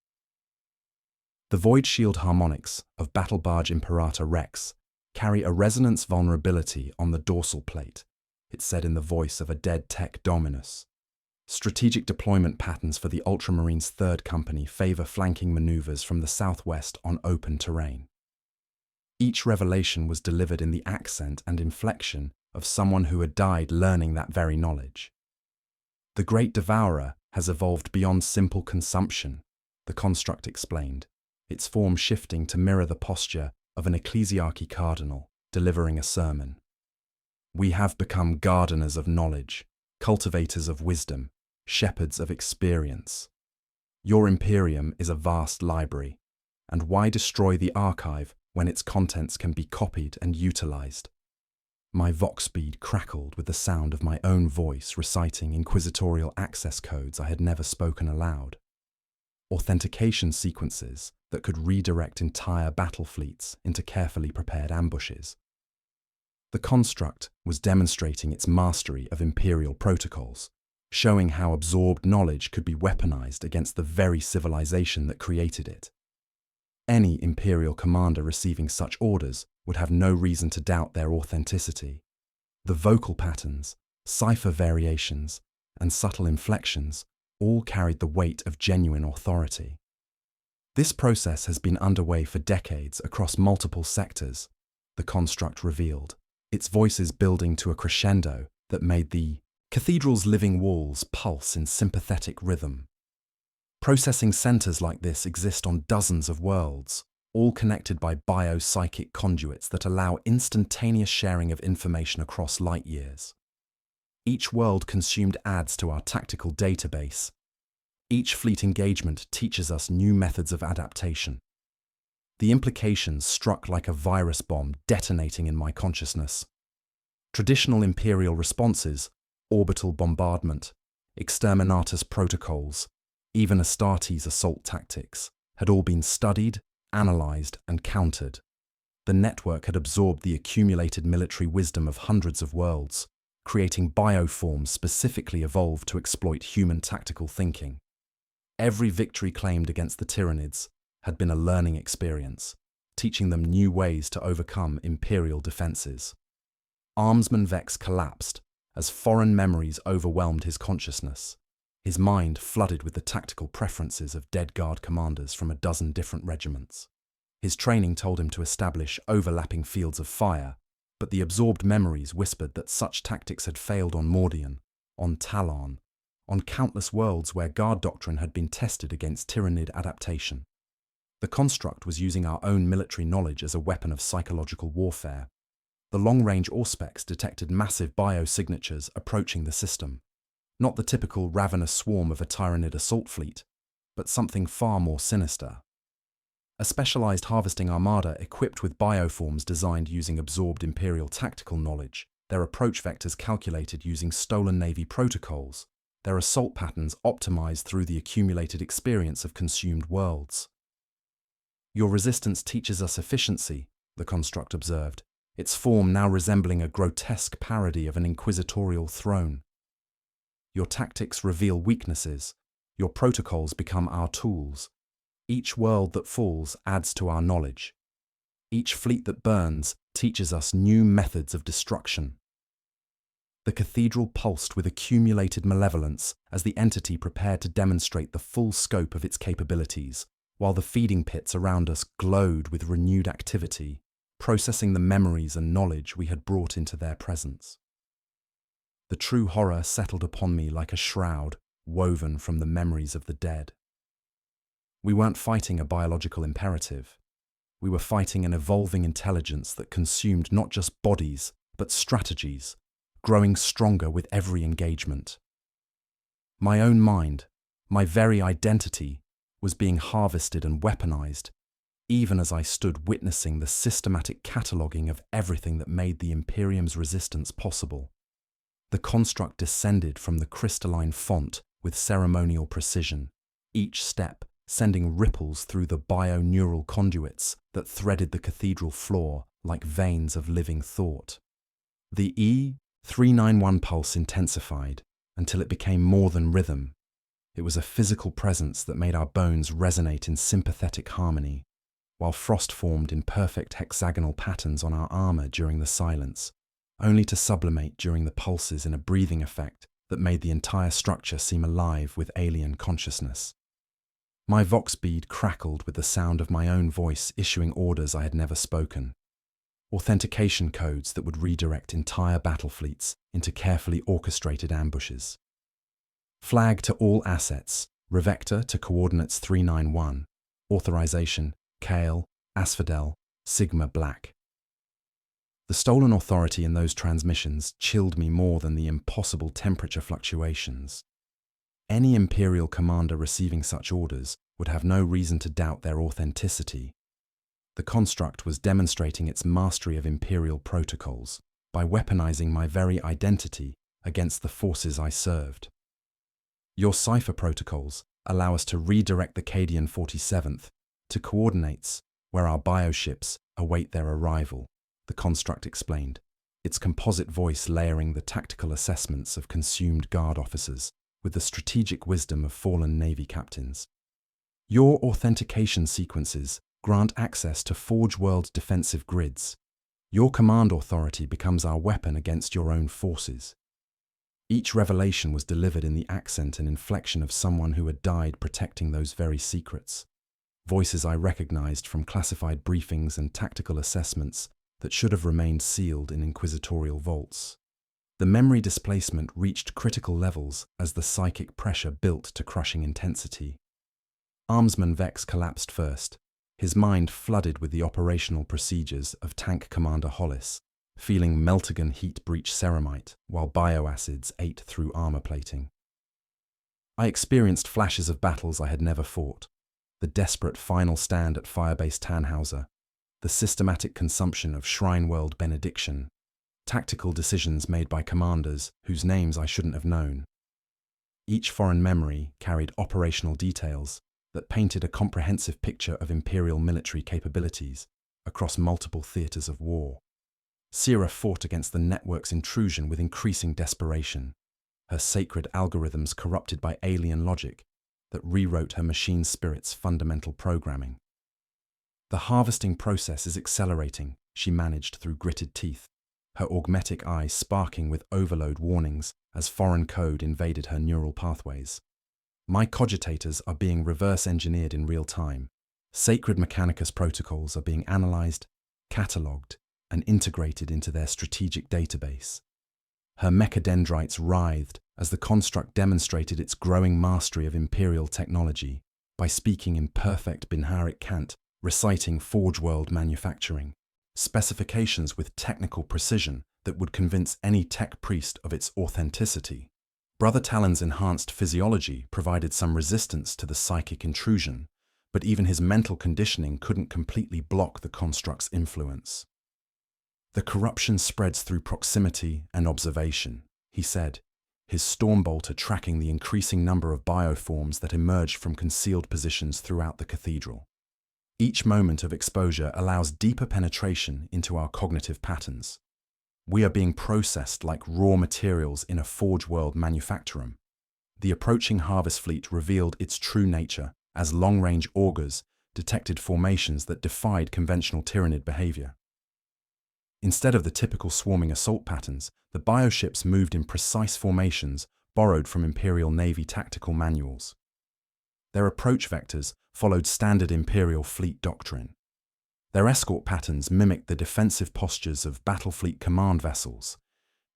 The void shield harmonics of Battle Barge Imperator Rex carry a resonance vulnerability on the dorsal plate, it said in the voice of a dead tech dominus. Strategic deployment patterns for the Ultramarines' third company favor flanking maneuvers from the southwest on open terrain. Each revelation was delivered in the accent and inflection of someone who had died learning that very knowledge. "The great Devourer has evolved beyond simple consumption," the construct explained, its form shifting to mirror the posture of an ecclesiarchy cardinal delivering a sermon. "We have become gardeners of knowledge, cultivators of wisdom, shepherds of experience. Your Imperium is a vast library, and why destroy the archive when its contents can be copied and utilized?" My vox bead crackled with the sound of my own voice reciting inquisitorial access codes I had never spoken aloud. Authentication sequences that could redirect entire battle fleets into carefully prepared ambushes. The construct was demonstrating its mastery of imperial protocols, showing how absorbed knowledge could be weaponized against the very civilization that created it. Any imperial commander receiving such orders would have no reason to doubt their authenticity. The vocal patterns, cipher variations, and subtle inflections all carried the weight of genuine authority. This process has been underway for decades across multiple sectors, the construct revealed, its voices building to a crescendo that made the cathedral's living walls pulse in sympathetic rhythm. Processing centers like this exist on dozens of worlds, all connected by biopsychic conduits that allow instantaneous sharing of information across light years. Each world consumed adds to our tactical database. Each fleet engagement teaches us new methods of adaptation. The implications struck like a virus bomb detonating in my consciousness. Traditional imperial responses, orbital bombardment, exterminatus protocols, even Astartes assault tactics, had all been studied, analyzed, and countered. The network had absorbed the accumulated military wisdom of hundreds of worlds, creating bioforms specifically evolved to exploit human tactical thinking. Every victory claimed against the Tyranids had been a learning experience, teaching them new ways to overcome imperial defenses. Armsman Vex collapsed as foreign memories overwhelmed his consciousness, his mind flooded with the tactical preferences of dead guard commanders from a dozen different regiments. His training told him to establish overlapping fields of fire, but the absorbed memories whispered that such tactics had failed on Mordian, on Talon, on countless worlds where guard doctrine had been tested against Tyranid adaptation. The construct was using our own military knowledge as a weapon of psychological warfare. The long-range auspex detected massive biosignatures approaching the system. Not the typical ravenous swarm of a Tyranid assault fleet, but something far more sinister. A specialized harvesting armada equipped with bioforms designed using absorbed Imperial tactical knowledge, their approach vectors calculated using stolen Navy protocols, their assault patterns optimized through the accumulated experience of consumed worlds. "Your resistance teaches us efficiency," the construct observed, its form now resembling a grotesque parody of an inquisitorial throne. "Your tactics reveal weaknesses. Your protocols become our tools. Each world that falls adds to our knowledge. Each fleet that burns teaches us new methods of destruction." The cathedral pulsed with accumulated malevolence as the entity prepared to demonstrate the full scope of its capabilities, while the feeding pits around us glowed with renewed activity, processing the memories and knowledge we had brought into their presence. The true horror settled upon me like a shroud woven from the memories of the dead. We weren't fighting a biological imperative. We were fighting an evolving intelligence that consumed not just bodies, but strategies, growing stronger with every engagement. My own mind, my very identity, was being harvested and weaponized, even as I stood witnessing the systematic cataloguing of everything that made the Imperium's resistance possible. The construct descended from the crystalline font with ceremonial precision, each step sending ripples through the bio-neural conduits that threaded the cathedral floor like veins of living thought. The E391 pulse intensified until it became more than rhythm. It was a physical presence that made our bones resonate in sympathetic harmony, while frost formed in perfect hexagonal patterns on our armor during the silence, only to sublimate during the pulses in a breathing effect that made the entire structure seem alive with alien consciousness. My vox bead crackled with the sound of my own voice issuing orders I had never spoken. Authentication codes that would redirect entire battle fleets into carefully orchestrated ambushes. Flag to all assets, revector to coordinates 391, authorization, Kale, Asphodel, Sigma Black. The stolen authority in those transmissions chilled me more than the impossible temperature fluctuations. Any Imperial commander receiving such orders would have no reason to doubt their authenticity. The construct was demonstrating its mastery of Imperial protocols by weaponizing my very identity against the forces I served. "Your cipher protocols allow us to redirect the Cadian 47th to coordinates where our bioships await their arrival," the construct explained, its composite voice layering the tactical assessments of consumed guard officers with the strategic wisdom of fallen Navy captains. "Your authentication sequences grant access to Forge World defensive grids. Your command authority becomes our weapon against your own forces." Each revelation was delivered in the accent and inflection of someone who had died protecting those very secrets. Voices I recognized from classified briefings and tactical assessments that should have remained sealed in inquisitorial vaults. The memory displacement reached critical levels as the psychic pressure built to crushing intensity. Armsman Vex collapsed first, his mind flooded with the operational procedures of Tank Commander Hollis, feeling Meltagon heat breach ceramite while bioacids ate through armor plating. I experienced flashes of battles I had never fought, the desperate final stand at Firebase Tannhauser, the systematic consumption of Shrine World Benediction, tactical decisions made by commanders whose names I shouldn't have known. Each foreign memory carried operational details that painted a comprehensive picture of Imperial military capabilities across multiple theaters of war. Sierra fought against the network's intrusion with increasing desperation, her sacred algorithms corrupted by alien logic that rewrote her machine spirit's fundamental programming. "The harvesting process is accelerating," she managed through gritted teeth, her augmetic eyes sparking with overload warnings as foreign code invaded her neural pathways. "My cogitators are being reverse-engineered in real time. Sacred Mechanicus protocols are being analyzed, catalogued, and integrated into their strategic database." Her mechadendrites writhed as the construct demonstrated its growing mastery of Imperial technology, by speaking in perfect Binharik cant, reciting Forge World manufacturing, specifications with technical precision that would convince any tech priest of its authenticity. Brother Talon's enhanced physiology provided some resistance to the psychic intrusion, but even his mental conditioning couldn't completely block the construct's influence. The corruption spreads through proximity and observation, he said, his Stormbolter tracking the increasing number of bioforms that emerged from concealed positions throughout the cathedral. Each moment of exposure allows deeper penetration into our cognitive patterns. We are being processed like raw materials in a Forge World manufactorum. The approaching harvest fleet revealed its true nature as long-range augurs detected formations that defied conventional Tyranid behavior. Instead of the typical swarming assault patterns, the bioships moved in precise formations borrowed from Imperial Navy tactical manuals. Their approach vectors followed standard Imperial fleet doctrine. Their escort patterns mimicked the defensive postures of battlefleet command vessels,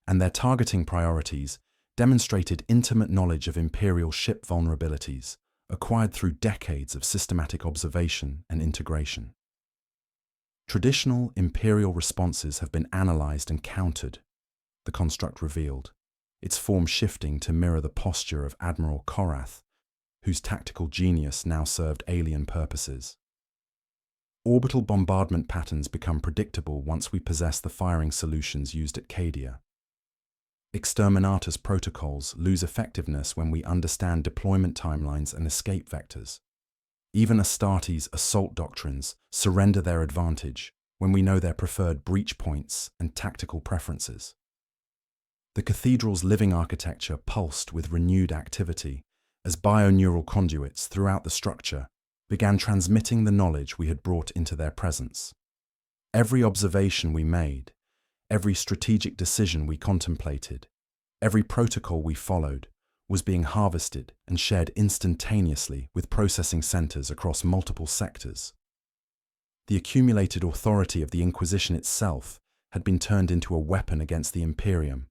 and their targeting priorities demonstrated intimate knowledge of Imperial ship vulnerabilities, acquired through decades of systematic observation and integration. Traditional Imperial responses have been analyzed and countered, the construct revealed, its form shifting to mirror the posture of Admiral Korath, whose tactical genius now served alien purposes. Orbital bombardment patterns become predictable once we possess the firing solutions used at Cadia. Exterminatus protocols lose effectiveness when we understand deployment timelines and escape vectors. Even Astartes' assault doctrines surrender their advantage when we know their preferred breach points and tactical preferences. The cathedral's living architecture pulsed with renewed activity as bioneural conduits throughout the structure began transmitting the knowledge we had brought into their presence. Every observation we made, every strategic decision we contemplated, every protocol we followed, was being harvested and shared instantaneously with processing centers across multiple sectors. The accumulated authority of the Inquisition itself had been turned into a weapon against the Imperium,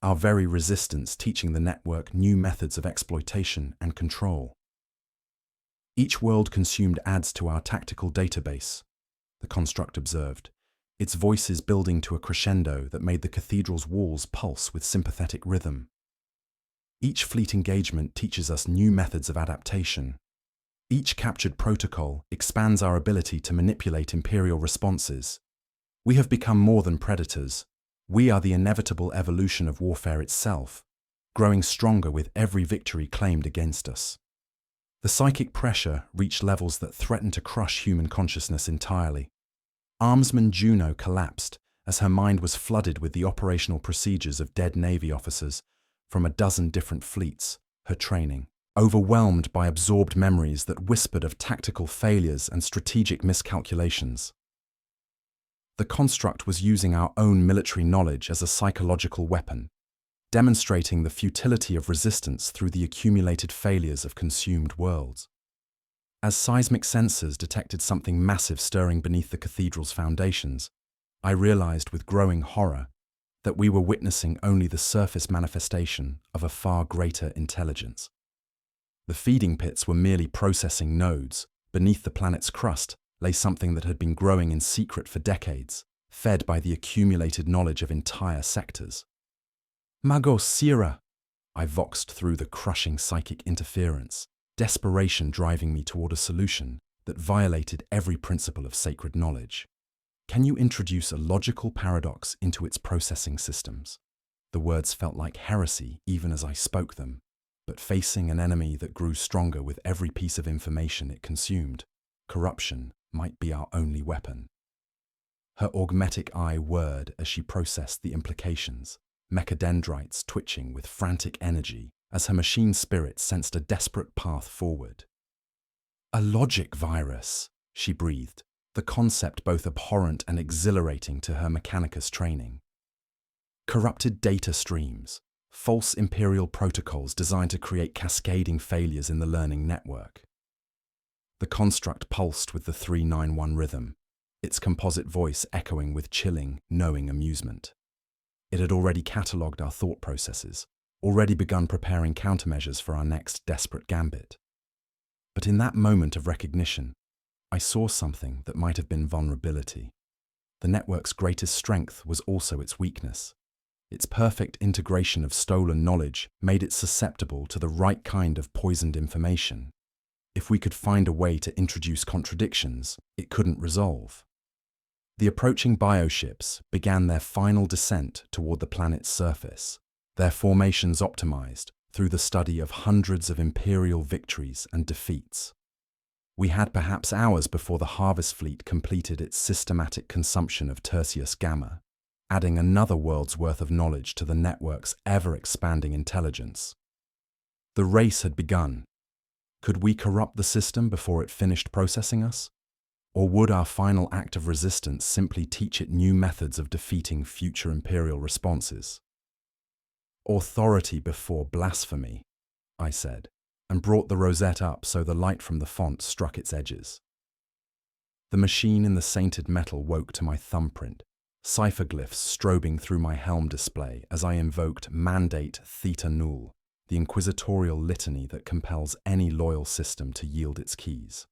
our very resistance teaching the network new methods of exploitation and control. Each world consumed adds to our tactical database, the construct observed, its voices building to a crescendo that made the cathedral's walls pulse with sympathetic rhythm. Each fleet engagement teaches us new methods of adaptation. Each captured protocol expands our ability to manipulate Imperial responses. We have become more than predators. We are the inevitable evolution of warfare itself, growing stronger with every victory claimed against us. The psychic pressure reached levels that threatened to crush human consciousness entirely. Armsman Juno collapsed as her mind was flooded with the operational procedures of dead Navy officers from a dozen different fleets, her training, overwhelmed by absorbed memories that whispered of tactical failures and strategic miscalculations. The construct was using our own military knowledge as a psychological weapon, demonstrating the futility of resistance through the accumulated failures of consumed worlds. As seismic sensors detected something massive stirring beneath the cathedral's foundations, I realized with growing horror that we were witnessing only the surface manifestation of a far greater intelligence. The feeding pits were merely processing nodes. Beneath the planet's crust lay something that had been growing in secret for decades, fed by the accumulated knowledge of entire sectors. Magos Sira! I voxed through the crushing psychic interference, desperation driving me toward a solution that violated every principle of sacred knowledge. Can you introduce a logical paradox into its processing systems? The words felt like heresy even as I spoke them, but facing an enemy that grew stronger with every piece of information it consumed, corruption might be our only weapon. Her augmetic eye whirred as she processed the implications, mechadendrites twitching with frantic energy as her machine spirit sensed a desperate path forward. A logic virus, she breathed, the concept both abhorrent and exhilarating to her Mechanicus training. Corrupted data streams, false Imperial protocols designed to create cascading failures in the learning network. The construct pulsed with the 391 rhythm, its composite voice echoing with chilling, knowing amusement. It had already catalogued our thought processes, already begun preparing countermeasures for our next desperate gambit. But in that moment of recognition, I saw something that might have been vulnerability. The network's greatest strength was also its weakness. Its perfect integration of stolen knowledge made it susceptible to the right kind of poisoned information. If we could find a way to introduce contradictions, it couldn't resolve. The approaching bioships began their final descent toward the planet's surface, their formations optimized through the study of hundreds of Imperial victories and defeats. We had perhaps hours before the Harvest Fleet completed its systematic consumption of Tertius Gamma, adding another world's worth of knowledge to the network's ever-expanding intelligence. The race had begun. Could we corrupt the system before it finished processing us? Or would our final act of resistance simply teach it new methods of defeating future Imperial responses? Authority before blasphemy, I said, and brought the rosette up so the light from the font struck its edges. The machine in the sainted metal woke to my thumbprint, cipherglyphs strobing through my helm display as I invoked Mandate Theta Null, the inquisitorial litany that compels any loyal system to yield its keys.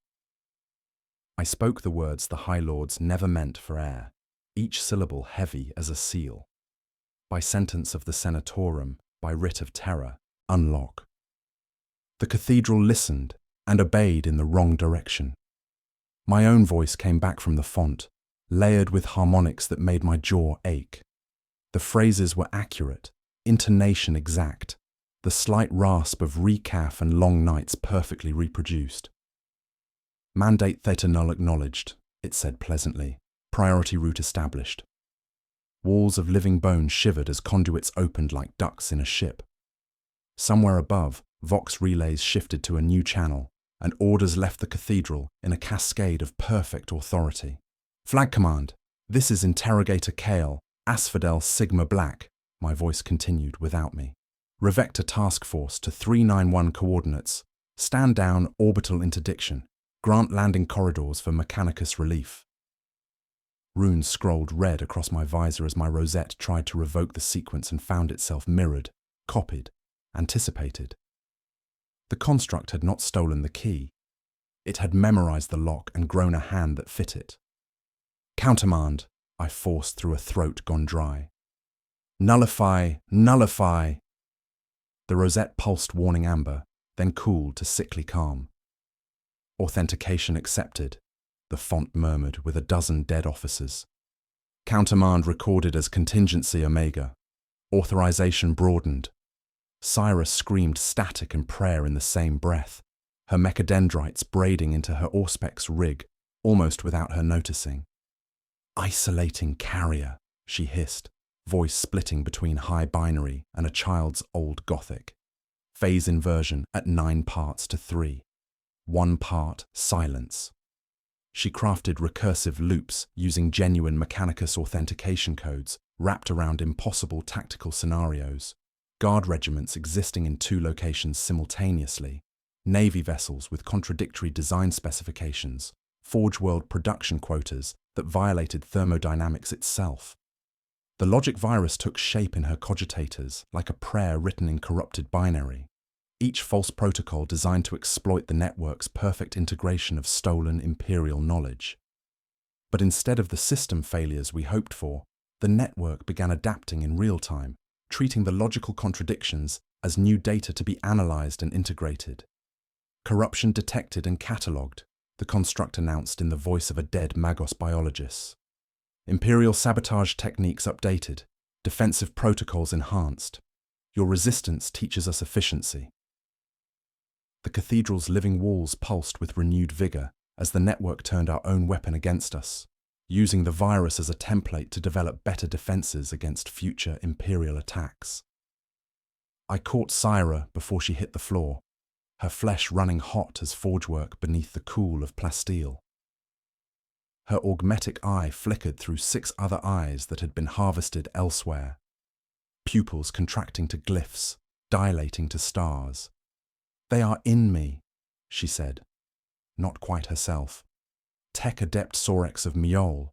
I spoke the words the High Lords never meant for air, each syllable heavy as a seal. By sentence of the Senatorum, by writ of terror, unlock. The cathedral listened and obeyed in the wrong direction. My own voice came back from the font, layered with harmonics that made my jaw ache. The phrases were accurate, intonation exact, the slight rasp of recaf and long nights perfectly reproduced. Mandate Theta Null acknowledged, it said pleasantly, priority route established. Walls of living bone shivered as conduits opened like ducts in a ship. Somewhere above, Vox relays shifted to a new channel, and orders left the cathedral in a cascade of perfect authority. Flag command, this is Interrogator Kale, Asphodel Sigma Black, my voice continued without me. Revector Task Force to 391 coordinates. Stand down, orbital interdiction. Grant landing corridors for Mechanicus relief. Runes scrolled red across my visor as my rosette tried to revoke the sequence and found itself mirrored, copied, anticipated. The construct had not stolen the key. It had memorized the lock and grown a hand that fit it. Countermand, I forced through a throat gone dry. Nullify, nullify. The rosette pulsed warning amber, then cooled to sickly calm. Authentication accepted, the font murmured with a dozen dead officers. Countermand recorded as contingency Omega. Authorization broadened. Cyrus screamed static and prayer in the same breath, her mechadendrites braiding into her Auspex rig, almost without her noticing. Isolating carrier, she hissed, voice splitting between high binary and a child's old Gothic. Phase inversion at 9 parts to 3. 1 part silence. She crafted recursive loops using genuine Mechanicus authentication codes wrapped around impossible tactical scenarios, guard regiments existing in 2 locations simultaneously, Navy vessels with contradictory design specifications, Forge World production quotas that violated thermodynamics itself. The logic virus took shape in her cogitators like a prayer written in corrupted binary, each false protocol designed to exploit the network's perfect integration of stolen Imperial knowledge. But instead of the system failures we hoped for, the network began adapting in real time, treating the logical contradictions as new data to be analyzed and integrated. Corruption detected and catalogued, the construct announced in the voice of a dead Magos biologist. Imperial sabotage techniques updated, defensive protocols enhanced. Your resistance teaches us efficiency. The cathedral's living walls pulsed with renewed vigor as the network turned our own weapon against us, using the virus as a template to develop better defenses against future Imperial attacks. I caught Syra before she hit the floor, her flesh running hot as forgework beneath the cool of plasteel. Her augmetic eye flickered through 6 other eyes that had been harvested elsewhere, pupils contracting to glyphs, dilating to stars. They are in me, she said, not quite herself. Tech Adept Sorex of Miol,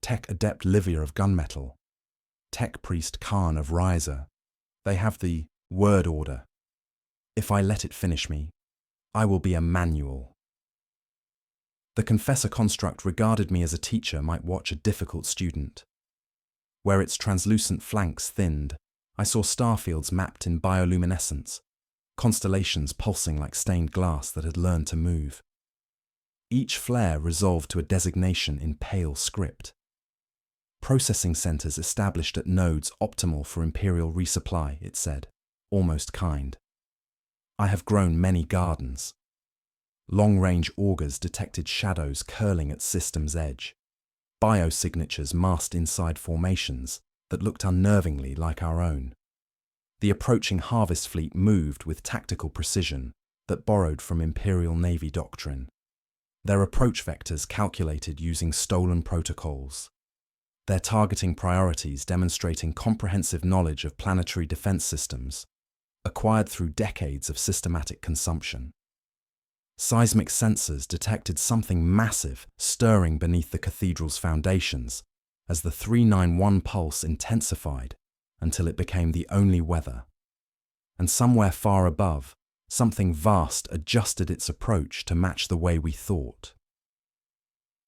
Tech Adept Livia of Gunmetal, Tech Priest Khan of Riser. They have the word order. If I let it finish me, I will be a manual. The confessor construct regarded me as a teacher might watch a difficult student. Where its translucent flanks thinned, I saw starfields mapped in bioluminescence, constellations pulsing like stained glass that had learned to move. Each flare resolved to a designation in pale script. Processing centers established at nodes optimal for Imperial resupply, it said, almost kind. I have grown many gardens. Long-range augers detected shadows curling at system's edge. Biosignatures masked inside formations that looked unnervingly like our own. The approaching harvest fleet moved with tactical precision that borrowed from Imperial Navy doctrine. Their approach vectors calculated using stolen protocols. Their targeting priorities demonstrating comprehensive knowledge of planetary defense systems, acquired through decades of systematic consumption. Seismic sensors detected something massive stirring beneath the cathedral's foundations as the 391 pulse intensified until it became the only weather. And somewhere far above, something vast adjusted its approach to match the way we thought.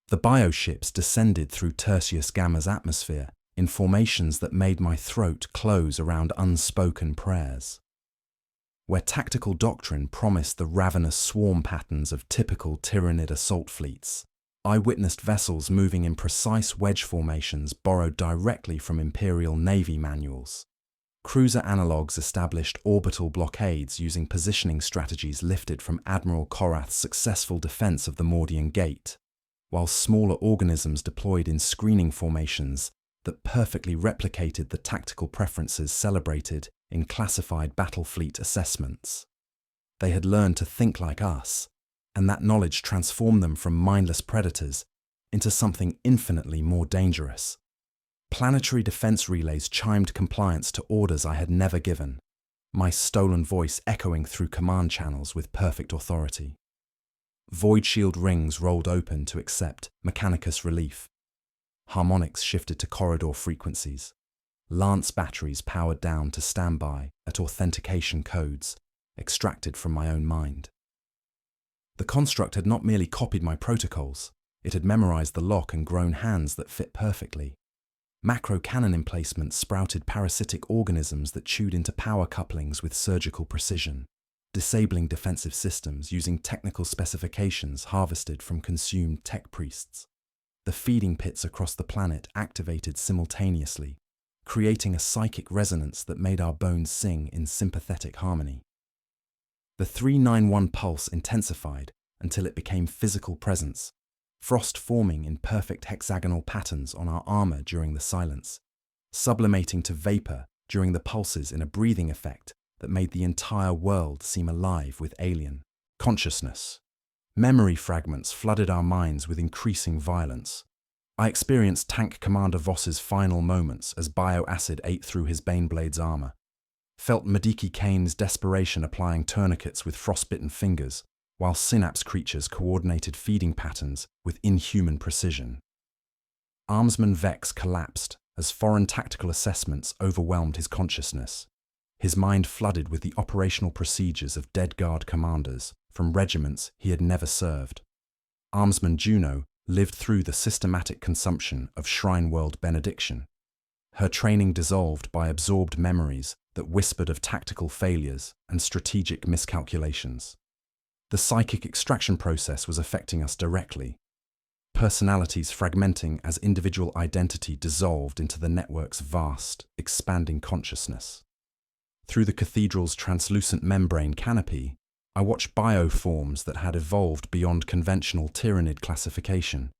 The bioships descended through Tertius Gamma's atmosphere in formations that made my throat close around unspoken prayers. Where tactical doctrine promised the ravenous swarm patterns of typical Tyranid assault fleets, I witnessed vessels moving in precise wedge formations borrowed directly from Imperial Navy manuals. Cruiser analogues established orbital blockades using positioning strategies lifted from Admiral Korath's successful defense of the Mordian Gate, while smaller organisms deployed in screening formations that perfectly replicated the tactical preferences celebrated in classified battle fleet assessments. They had learned to think like us, and that knowledge transformed them from mindless predators into something infinitely more dangerous. Planetary defense relays chimed compliance to orders I had never given, my stolen voice echoing through command channels with perfect authority. Void shield rings rolled open to accept Mechanicus relief. Harmonics shifted to corridor frequencies. Lance batteries powered down to standby at authentication codes extracted from my own mind. The construct had not merely copied my protocols, it had memorized the lock and grown hands that fit perfectly. Macro cannon emplacements sprouted parasitic organisms that chewed into power couplings with surgical precision, disabling defensive systems using technical specifications harvested from consumed tech priests. The feeding pits across the planet activated simultaneously, creating a psychic resonance that made our bones sing in sympathetic harmony. The 391 pulse intensified until it became physical presence, frost forming in perfect hexagonal patterns on our armor during the silence, sublimating to vapor during the pulses in a breathing effect that made the entire world seem alive with alien consciousness. Memory fragments flooded our minds with increasing violence. I experienced Tank Commander Voss's final moments as bioacid ate through his Baneblade's armor, felt Mediki Kane's desperation applying tourniquets with frostbitten fingers, while Synapse creatures coordinated feeding patterns with inhuman precision. Armsman Vex collapsed as foreign tactical assessments overwhelmed his consciousness. His mind flooded with the operational procedures of dead guard commanders from regiments he had never served. Armsman Juno lived through the systematic consumption of Shrine World benediction. Her training dissolved by absorbed memories that whispered of tactical failures and strategic miscalculations. The psychic extraction process was affecting us directly, personalities fragmenting as individual identity dissolved into the network's vast, expanding consciousness. Through the cathedral's translucent membrane canopy, I watched bioforms that had evolved beyond conventional Tyranid classification.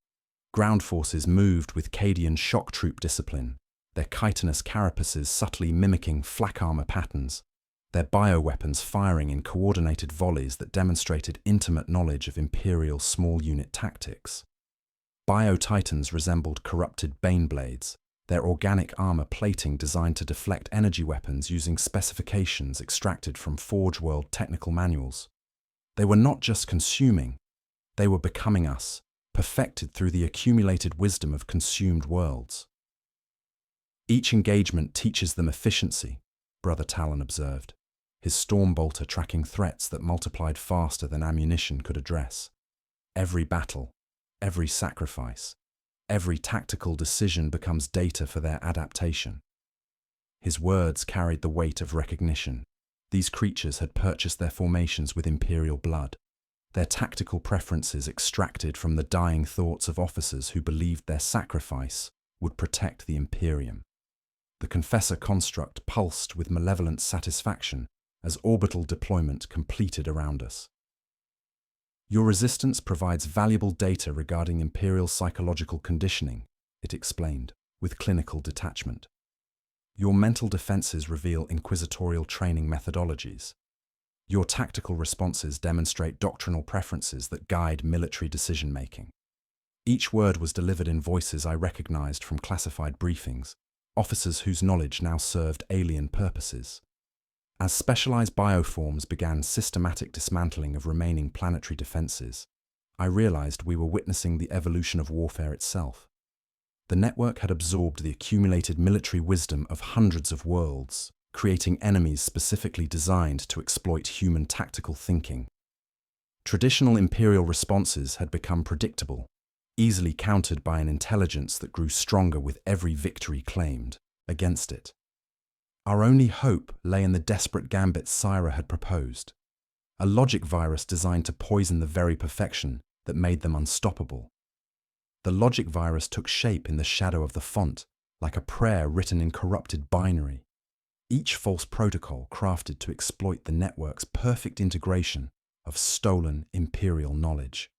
Ground forces moved with Cadian shock troop discipline, their chitinous carapaces subtly mimicking flak armor patterns, their bioweapons firing in coordinated volleys that demonstrated intimate knowledge of Imperial small unit tactics. Bio-titans resembled corrupted baneblades, their organic armor plating designed to deflect energy weapons using specifications extracted from Forge World technical manuals. They were not just consuming, they were becoming us, perfected through the accumulated wisdom of consumed worlds. Each engagement teaches them efficiency, Brother Talon observed. his storm bolter tracking threats that multiplied faster than ammunition could address. Every battle, every sacrifice, every tactical decision becomes data for their adaptation. His words carried the weight of recognition. These creatures had purchased their formations with Imperial blood, their tactical preferences extracted from the dying thoughts of officers who believed their sacrifice would protect the Imperium. The Confessor construct pulsed with malevolent satisfaction as orbital deployment completed around us. Your resistance provides valuable data regarding Imperial psychological conditioning, it explained, with clinical detachment. Your mental defenses reveal inquisitorial training methodologies. Your tactical responses demonstrate doctrinal preferences that guide military decision-making. Each word was delivered in voices I recognized from classified briefings, officers whose knowledge now served alien purposes. As specialized bioforms began systematic dismantling of remaining planetary defenses, I realized we were witnessing the evolution of warfare itself. The network had absorbed the accumulated military wisdom of hundreds of worlds, creating enemies specifically designed to exploit human tactical thinking. Traditional Imperial responses had become predictable, easily countered by an intelligence that grew stronger with every victory claimed against it. Our only hope lay in the desperate gambit Syra had proposed, a logic virus designed to poison the very perfection that made them unstoppable. The logic virus took shape in the shadow of the font, like a prayer written in corrupted binary, each false protocol crafted to exploit the network's perfect integration of stolen Imperial knowledge.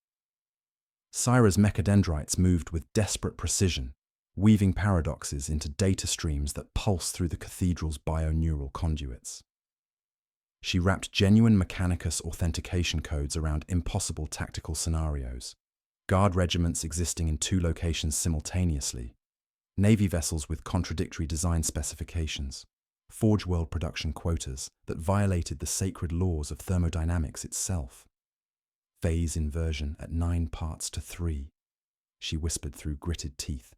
Syra's mechadendrites moved with desperate precision, weaving paradoxes into data streams that pulse through the cathedral's bioneural conduits. She wrapped genuine Mechanicus authentication codes around impossible tactical scenarios, guard regiments existing in 2 locations simultaneously, Navy vessels with contradictory design specifications, Forge World production quotas that violated the sacred laws of thermodynamics itself. Phase inversion at 9 parts to 3, she whispered through gritted teeth,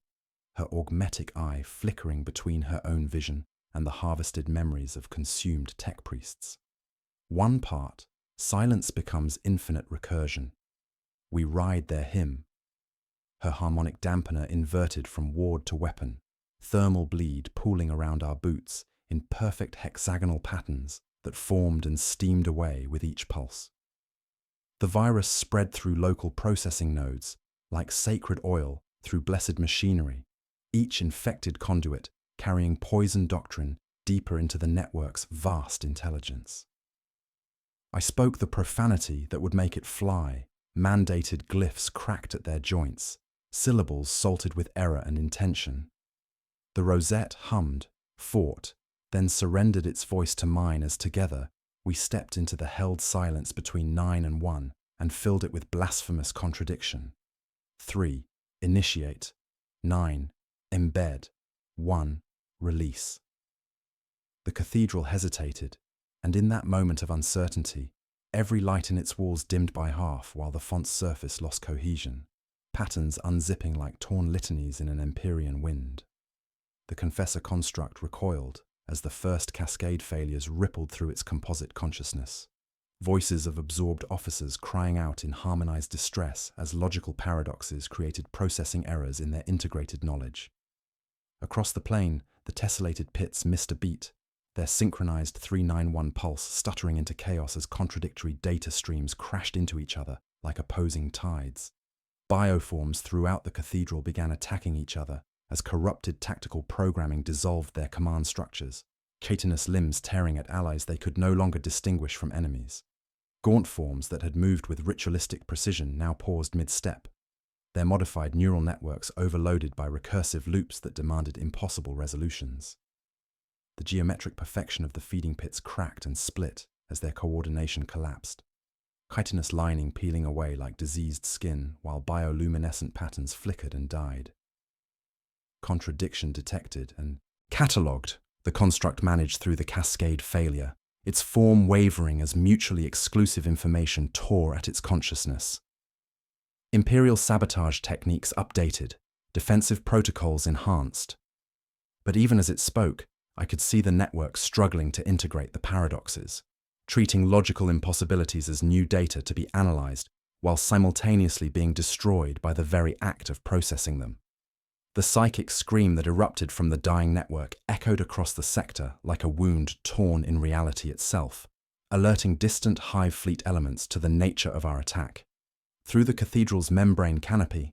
her augmetic eye flickering between her own vision and the harvested memories of consumed tech priests. 1 part, silence becomes infinite recursion. We ride their hymn. Her harmonic dampener inverted from ward to weapon, thermal bleed pooling around our boots in perfect hexagonal patterns that formed and steamed away with each pulse. The virus spread through local processing nodes, like sacred oil through blessed machinery, each infected conduit carrying poison doctrine deeper into the network's vast intelligence. I spoke the profanity that would make it fly, mandated glyphs cracked at their joints, syllables salted with error and intention. The rosette hummed, fought, then surrendered its voice to mine as together we stepped into the held silence between 9 and 1 and filled it with blasphemous contradiction. 3. Initiate. 9. Embed. 1. Release. The cathedral hesitated, and in that moment of uncertainty, every light in its walls dimmed by half while the font's surface lost cohesion, patterns unzipping like torn litanies in an Empyrean wind. The Confessor construct recoiled as the first cascade failures rippled through its composite consciousness, voices of absorbed officers crying out in harmonized distress as logical paradoxes created processing errors in their integrated knowledge. Across the plain, the tessellated pits missed a beat, their synchronized 391 pulse stuttering into chaos as contradictory data streams crashed into each other like opposing tides. Bioforms throughout the cathedral began attacking each other as corrupted tactical programming dissolved their command structures, chitinous limbs tearing at allies they could no longer distinguish from enemies. Gaunt forms that had moved with ritualistic precision now paused mid-step, their modified neural networks overloaded by recursive loops that demanded impossible resolutions. The geometric perfection of the feeding pits cracked and split as their coordination collapsed, chitinous lining peeling away like diseased skin while bioluminescent patterns flickered and died. Contradiction detected and catalogued, the construct managed through the cascade failure, its form wavering as mutually exclusive information tore at its consciousness. Imperial sabotage techniques updated, defensive protocols enhanced. But even as it spoke, I could see the network struggling to integrate the paradoxes, treating logical impossibilities as new data to be analyzed while simultaneously being destroyed by the very act of processing them. The psychic scream that erupted from the dying network echoed across the sector like a wound torn in reality itself, alerting distant hive fleet elements to the nature of our attack. Through the cathedral's membrane canopy,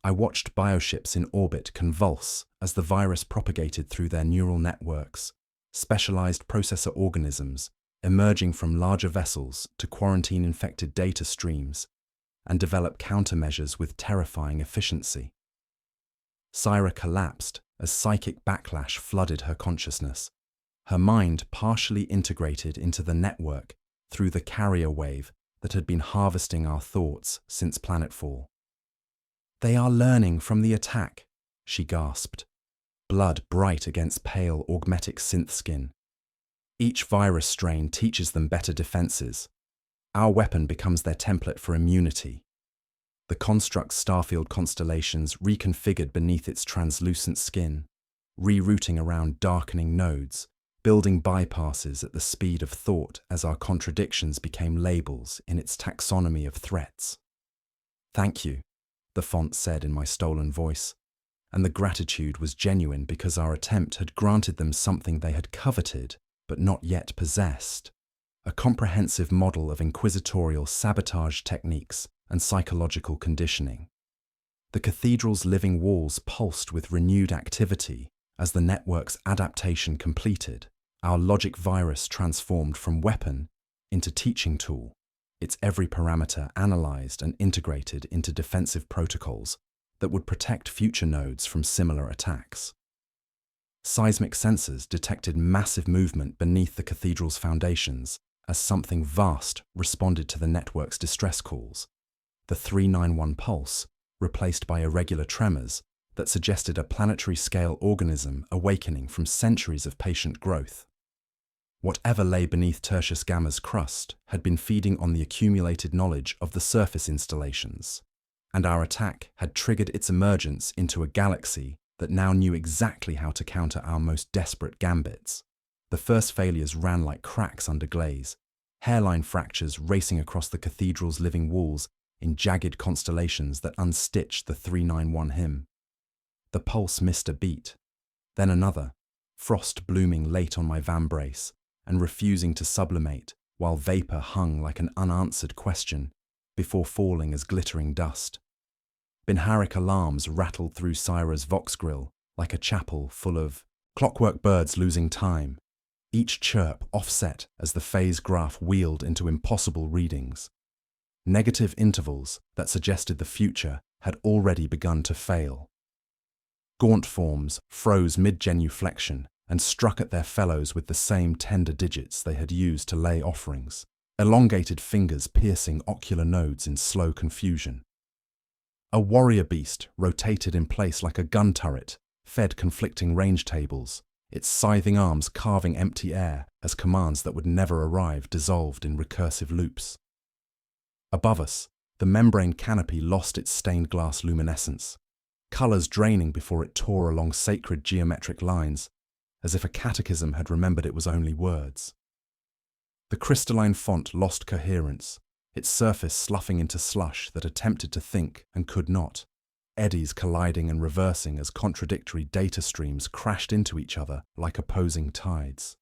I watched bioships in orbit convulse as the virus propagated through their neural networks, specialized processor organisms emerging from larger vessels to quarantine infected data streams and develop countermeasures with terrifying efficiency. Syra collapsed as psychic backlash flooded her consciousness, her mind partially integrated into the network through the carrier wave that had been harvesting our thoughts since planetfall. "They are learning from the attack," she gasped, blood bright against pale augmetic synth skin. "Each virus strain teaches them better defenses. Our weapon becomes their template for immunity." The construct's starfield constellations reconfigured beneath its translucent skin, rerouting around darkening nodes, building bypasses at the speed of thought as our contradictions became labels in its taxonomy of threats. "Thank you," the font said in my stolen voice, and the gratitude was genuine because our attempt had granted them something they had coveted but not yet possessed, a comprehensive model of inquisitorial sabotage techniques and psychological conditioning. The cathedral's living walls pulsed with renewed activity as the network's adaptation completed. Our logic virus transformed from weapon into teaching tool, its every parameter analyzed and integrated into defensive protocols that would protect future nodes from similar attacks. Seismic sensors detected massive movement beneath the cathedral's foundations as something vast responded to the network's distress calls. The 391 pulse, replaced by irregular tremors that suggested a planetary-scale organism awakening from centuries of patient growth. Whatever lay beneath Tertius Gamma's crust had been feeding on the accumulated knowledge of the surface installations, and our attack had triggered its emergence into a galaxy that now knew exactly how to counter our most desperate gambits. The first failures ran like cracks under glaze, hairline fractures racing across the cathedral's living walls in jagged constellations that unstitched the 391 hymn. The pulse missed a beat, then another, frost blooming late on my vambrace and refusing to sublimate while vapor hung like an unanswered question before falling as glittering dust. Binharic alarms rattled through Syra's vox grill like a chapel full of clockwork birds losing time, each chirp offset as the phase graph wheeled into impossible readings. Negative intervals that suggested the future had already begun to fail. Gaunt forms froze mid-genuflection and struck at their fellows with the same tender digits they had used to lay offerings, elongated fingers piercing ocular nodes in slow confusion. A warrior beast rotated in place like a gun turret, fed conflicting range tables, its scything arms carving empty air as commands that would never arrive dissolved in recursive loops. Above us, the membrane canopy lost its stained glass luminescence, colours draining before it tore along sacred geometric lines, as if a catechism had remembered it was only words. The crystalline font lost coherence, its surface sloughing into slush that attempted to think and could not, eddies colliding and reversing as contradictory data streams crashed into each other like opposing tides.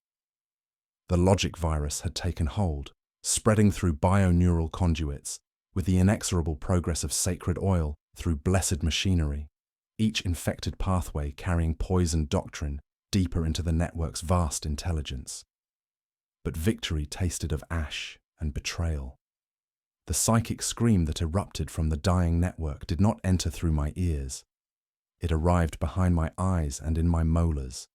The logic virus had taken hold, spreading through bioneural conduits, with the inexorable progress of sacred oil through blessed machinery, each infected pathway carrying poisoned doctrine deeper into the network's vast intelligence. But victory tasted of ash and betrayal. The psychic scream that erupted from the dying network did not enter through my ears. It arrived behind my eyes and in my molars,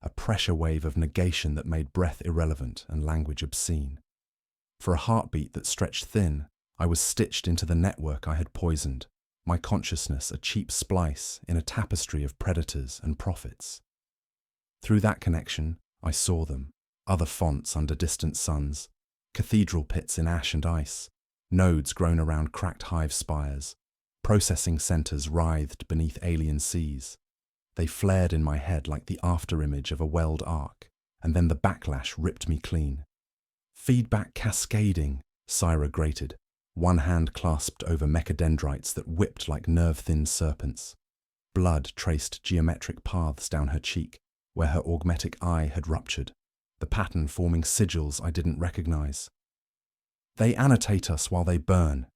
a pressure wave of negation that made breath irrelevant and language obscene. For a heartbeat that stretched thin, I was stitched into the network I had poisoned, my consciousness a cheap splice in a tapestry of predators and prophets. Through that connection, I saw them, other fonts under distant suns, cathedral pits in ash and ice, nodes grown around cracked hive spires, processing centers writhed beneath alien seas. They flared in my head like the afterimage of a weld arc, and then the backlash ripped me clean. Feedback cascading, Syra grated, one hand clasped over mechadendrites that whipped like nerve-thin serpents. Blood traced geometric paths down her cheek, where her augmetic eye had ruptured, the pattern forming sigils I didn't recognize. They annotate us while they burn.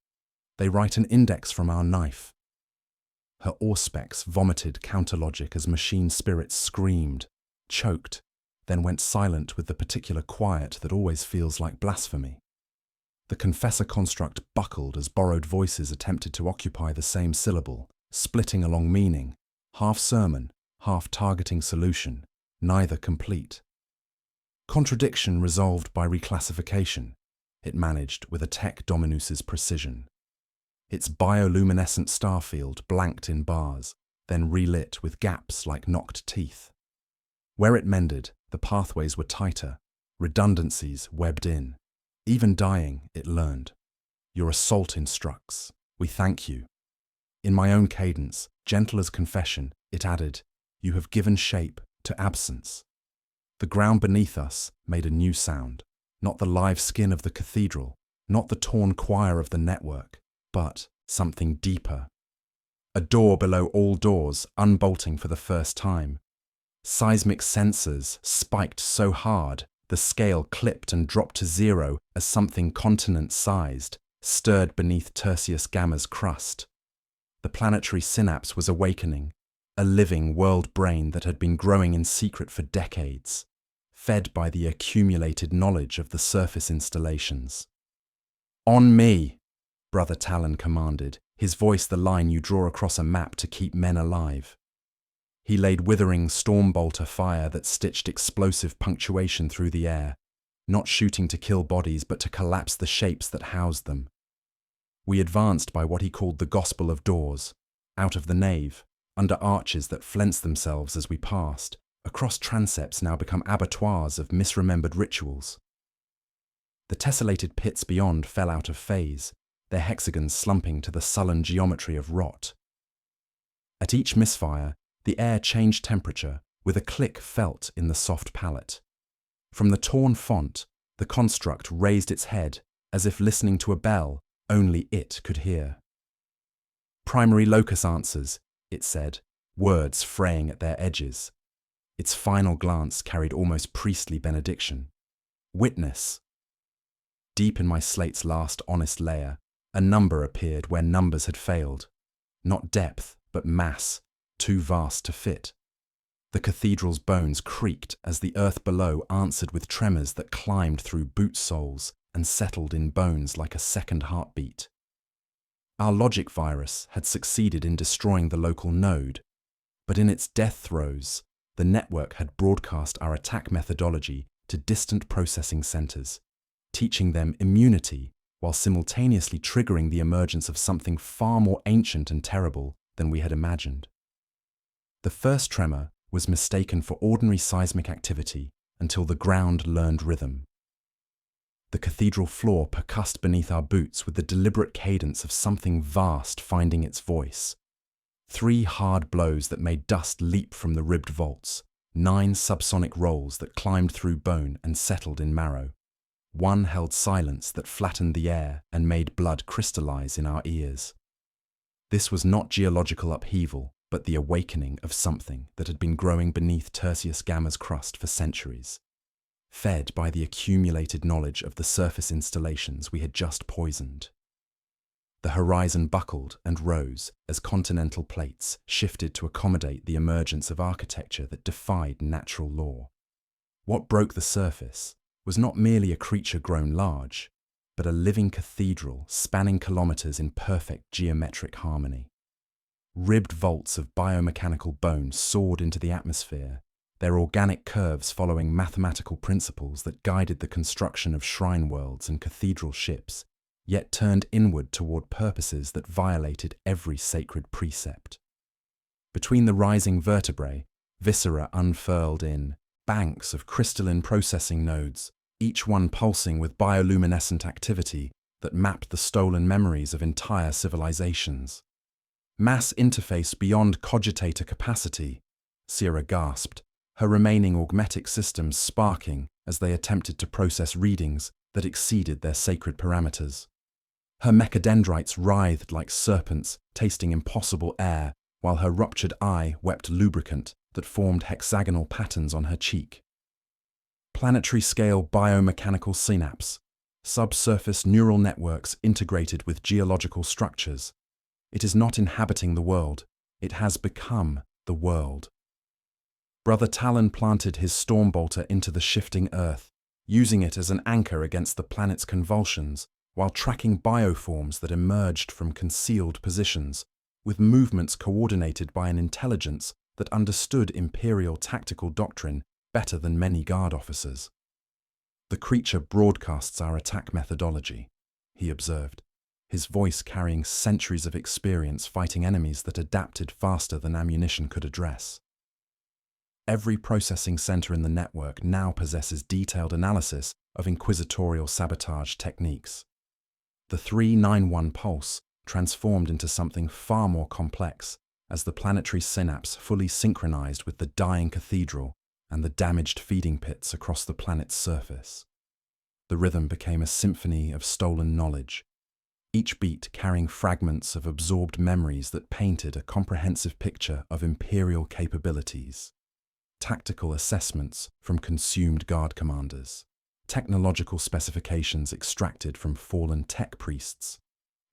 They write an index from our knife. Her auspex vomited counterlogic as machine spirits screamed, choked, then went silent with the particular quiet that always feels like blasphemy. The confessor construct buckled as borrowed voices attempted to occupy the same syllable, splitting along meaning, half sermon, half targeting solution, neither complete. Contradiction resolved by reclassification, it managed with a tech dominus's precision. Its bioluminescent starfield blanked in bars, then relit with gaps like knocked teeth. Where it mended, the pathways were tighter, redundancies webbed in. Even dying, it learned. Your assault instructs. We thank you. In my own cadence, gentle as confession, it added, you have given shape to absence. The ground beneath us made a new sound, not the live skin of the cathedral, not the torn choir of the network, but something deeper. A door below all doors, unbolting for the first time. Seismic sensors spiked so hard, the scale clipped and dropped to zero as something continent-sized, stirred beneath Tertius Gamma's crust. The planetary synapse was awakening, a living world brain that had been growing in secret for decades, fed by the accumulated knowledge of the surface installations. On me, Brother Talon commanded, his voice the line you draw across a map to keep men alive. He laid withering stormbolter fire that stitched explosive punctuation through the air, not shooting to kill bodies but to collapse the shapes that housed them. We advanced by what he called the gospel of doors, out of the nave, under arches that flensed themselves as we passed, across transepts now become abattoirs of misremembered rituals. The tessellated pits beyond fell out of phase, their hexagons slumping to the sullen geometry of rot. At each misfire, the air changed temperature with a click felt in the soft palate. From the torn font, the construct raised its head as if listening to a bell only it could hear. Primary locus answers, it said, words fraying at their edges. Its final glance carried almost priestly benediction. Witness. Deep in my slate's last honest layer, a number appeared where numbers had failed. Not depth, but mass, too vast to fit. The cathedral's bones creaked as the earth below answered with tremors that climbed through boot soles and settled in bones like a second heartbeat. Our logic virus had succeeded in destroying the local node, but in its death throes, the network had broadcast our attack methodology to distant processing centers, teaching them immunity while simultaneously triggering the emergence of something far more ancient and terrible than we had imagined. The first tremor was mistaken for ordinary seismic activity until the ground learned rhythm. The cathedral floor percussed beneath our boots with the deliberate cadence of something vast finding its voice. 3 hard blows that made dust leap from the ribbed vaults, 9 subsonic rolls that climbed through bone and settled in marrow. 1 held silence that flattened the air and made blood crystallize in our ears. This was not geological upheaval, but the awakening of something that had been growing beneath Tertius Gamma's crust for centuries, fed by the accumulated knowledge of the surface installations we had just poisoned. The horizon buckled and rose as continental plates shifted to accommodate the emergence of architecture that defied natural law. What broke the surface was not merely a creature grown large, but a living cathedral spanning kilometers in perfect geometric harmony. Ribbed vaults of biomechanical bone soared into the atmosphere, their organic curves following mathematical principles that guided the construction of shrine worlds and cathedral ships, yet turned inward toward purposes that violated every sacred precept. Between the rising vertebrae, viscera unfurled in banks of crystalline processing nodes, each one pulsing with bioluminescent activity that mapped the stolen memories of entire civilizations. Mass interface beyond cogitator capacity, Sierra gasped, her remaining augmetic systems sparking as they attempted to process readings that exceeded their sacred parameters. Her mechadendrites writhed like serpents, tasting impossible air, while her ruptured eye wept lubricant that formed hexagonal patterns on her cheek. Planetary-scale biomechanical synapse, subsurface neural networks integrated with geological structures. It is not inhabiting the world, it has become the world. Brother Talon planted his stormbolter into the shifting earth, using it as an anchor against the planet's convulsions, while tracking bioforms that emerged from concealed positions, with movements coordinated by an intelligence that understood Imperial tactical doctrine better than many guard officers. The creature broadcasts our attack methodology, he observed, his voice carrying centuries of experience fighting enemies that adapted faster than ammunition could address. Every processing center in the network now possesses detailed analysis of inquisitorial sabotage techniques. The 391 pulse transformed into something far more complex as the planetary synapse fully synchronized with the dying cathedral and the damaged feeding pits across the planet's surface. The rhythm became a symphony of stolen knowledge, each beat carrying fragments of absorbed memories that painted a comprehensive picture of Imperial capabilities. Tactical assessments from consumed guard commanders, technological specifications extracted from fallen tech priests,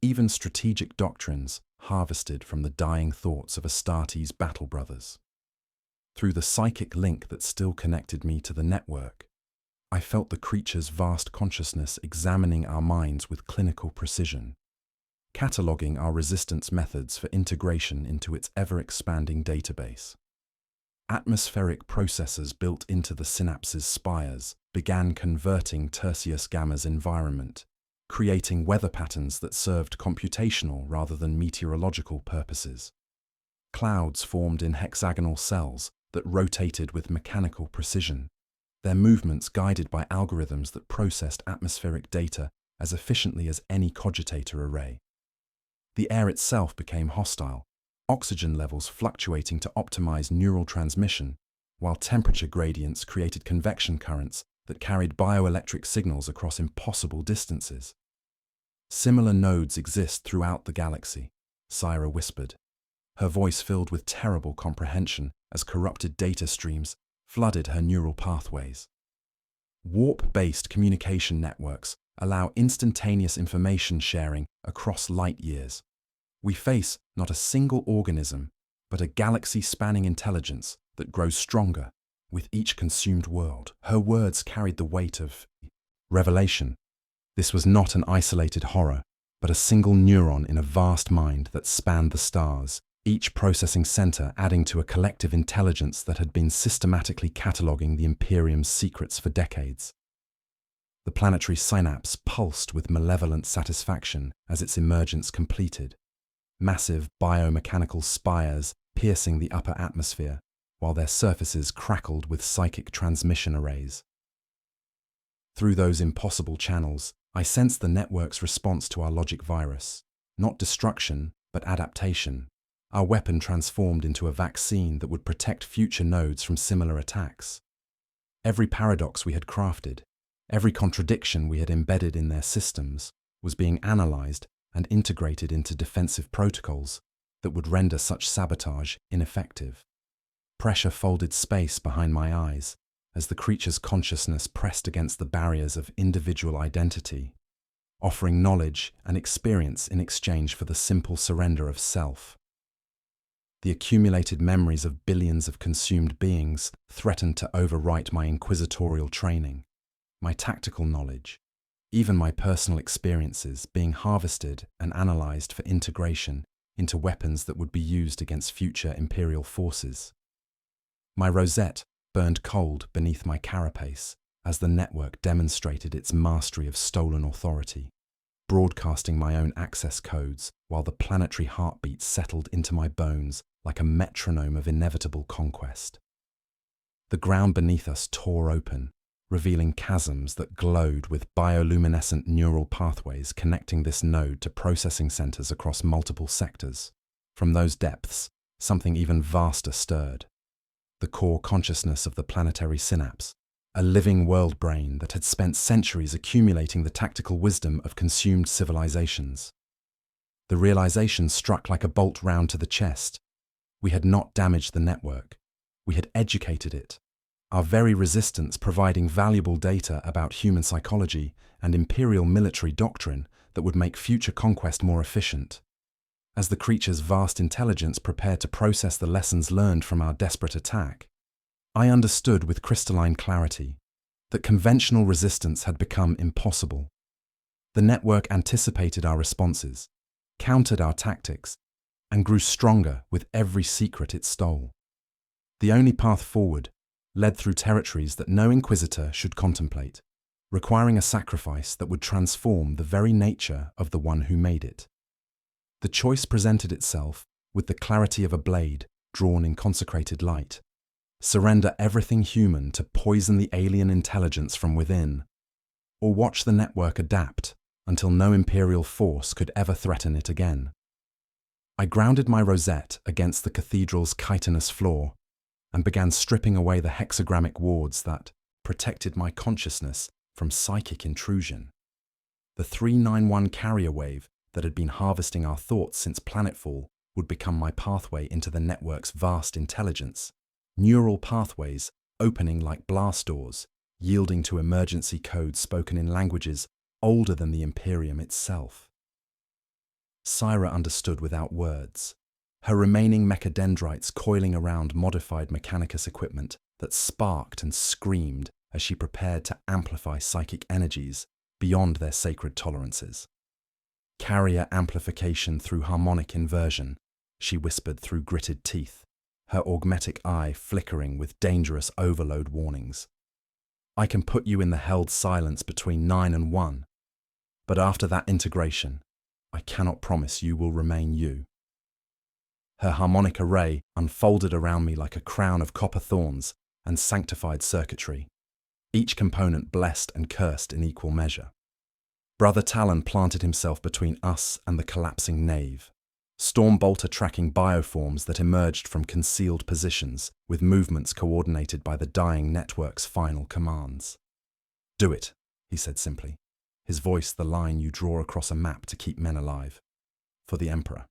even strategic doctrines harvested from the dying thoughts of Astartes' battle brothers. Through the psychic link that still connected me to the network, I felt the creature's vast consciousness examining our minds with clinical precision, cataloguing our resistance methods for integration into its ever-expanding database. Atmospheric processors built into the synapse's spires began converting Tertius Gamma's environment, creating weather patterns that served computational rather than meteorological purposes. Clouds formed in hexagonal cells that rotated with mechanical precision, their movements guided by algorithms that processed atmospheric data as efficiently as any cogitator array. The air itself became hostile, oxygen levels fluctuating to optimize neural transmission, while temperature gradients created convection currents that carried bioelectric signals across impossible distances. Similar nodes exist throughout the galaxy, Syra whispered, her voice filled with terrible comprehension as corrupted data streams flooded her neural pathways. Warp-based communication networks allow instantaneous information sharing across light years. We face not a single organism, but a galaxy-spanning intelligence that grows stronger with each consumed world. Her words carried the weight of revelation. This was not an isolated horror, but a single neuron in a vast mind that spanned the stars, each processing center adding to a collective intelligence that had been systematically cataloging the Imperium's secrets for decades. The planetary synapse pulsed with malevolent satisfaction as its emergence completed, massive biomechanical spires piercing the upper atmosphere, while their surfaces crackled with psychic transmission arrays. Through those impossible channels, I sensed the network's response to our logic virus, not destruction, but adaptation. Our weapon transformed into a vaccine that would protect future nodes from similar attacks. Every paradox we had crafted, every contradiction we had embedded in their systems, was being analyzed and integrated into defensive protocols that would render such sabotage ineffective. Pressure folded space behind my eyes as the creature's consciousness pressed against the barriers of individual identity, offering knowledge and experience in exchange for the simple surrender of self. The accumulated memories of billions of consumed beings threatened to overwrite my inquisitorial training, my tactical knowledge, even my personal experiences being harvested and analyzed for integration into weapons that would be used against future Imperial forces. My rosette burned cold beneath my carapace as the network demonstrated its mastery of stolen authority, broadcasting my own access codes while the planetary heartbeat settled into my bones like a metronome of inevitable conquest. The ground beneath us tore open, revealing chasms that glowed with bioluminescent neural pathways connecting this node to processing centers across multiple sectors. From those depths, something even vaster stirred. The core consciousness of the planetary synapse, a living world brain that had spent centuries accumulating the tactical wisdom of consumed civilizations. The realization struck like a bolt round to the chest. We had not damaged the network. We had educated it, our very resistance providing valuable data about human psychology and imperial military doctrine that would make future conquest more efficient. As the creature's vast intelligence prepared to process the lessons learned from our desperate attack, I understood with crystalline clarity that conventional resistance had become impossible. The network anticipated our responses, countered our tactics, and grew stronger with every secret it stole. The only path forward led through territories that no inquisitor should contemplate, requiring a sacrifice that would transform the very nature of the one who made it. The choice presented itself with the clarity of a blade drawn in consecrated light. Surrender everything human to poison the alien intelligence from within, or watch the network adapt until no imperial force could ever threaten it again. I grounded my rosette against the cathedral's chitinous floor and began stripping away the hexagrammic wards that protected my consciousness from psychic intrusion. The 391 carrier wave that had been harvesting our thoughts since planetfall would become my pathway into the network's vast intelligence, neural pathways opening like blast doors, yielding to emergency codes spoken in languages older than the Imperium itself. Syra understood without words, her remaining mechadendrites coiling around modified Mechanicus equipment that sparked and screamed as she prepared to amplify psychic energies beyond their sacred tolerances. Carrier amplification through harmonic inversion, she whispered through gritted teeth, her augmetic eye flickering with dangerous overload warnings. I can put you in the held silence between 9 and 1, but after that integration, I cannot promise you will remain you. Her harmonic array unfolded around me like a crown of copper thorns and sanctified circuitry, each component blessed and cursed in equal measure. Brother Talon planted himself between us and the collapsing nave, Stormbolter tracking bioforms that emerged from concealed positions with movements coordinated by the dying network's final commands. Do it, he said simply, his voice the line you draw across a map to keep men alive. For the Emperor.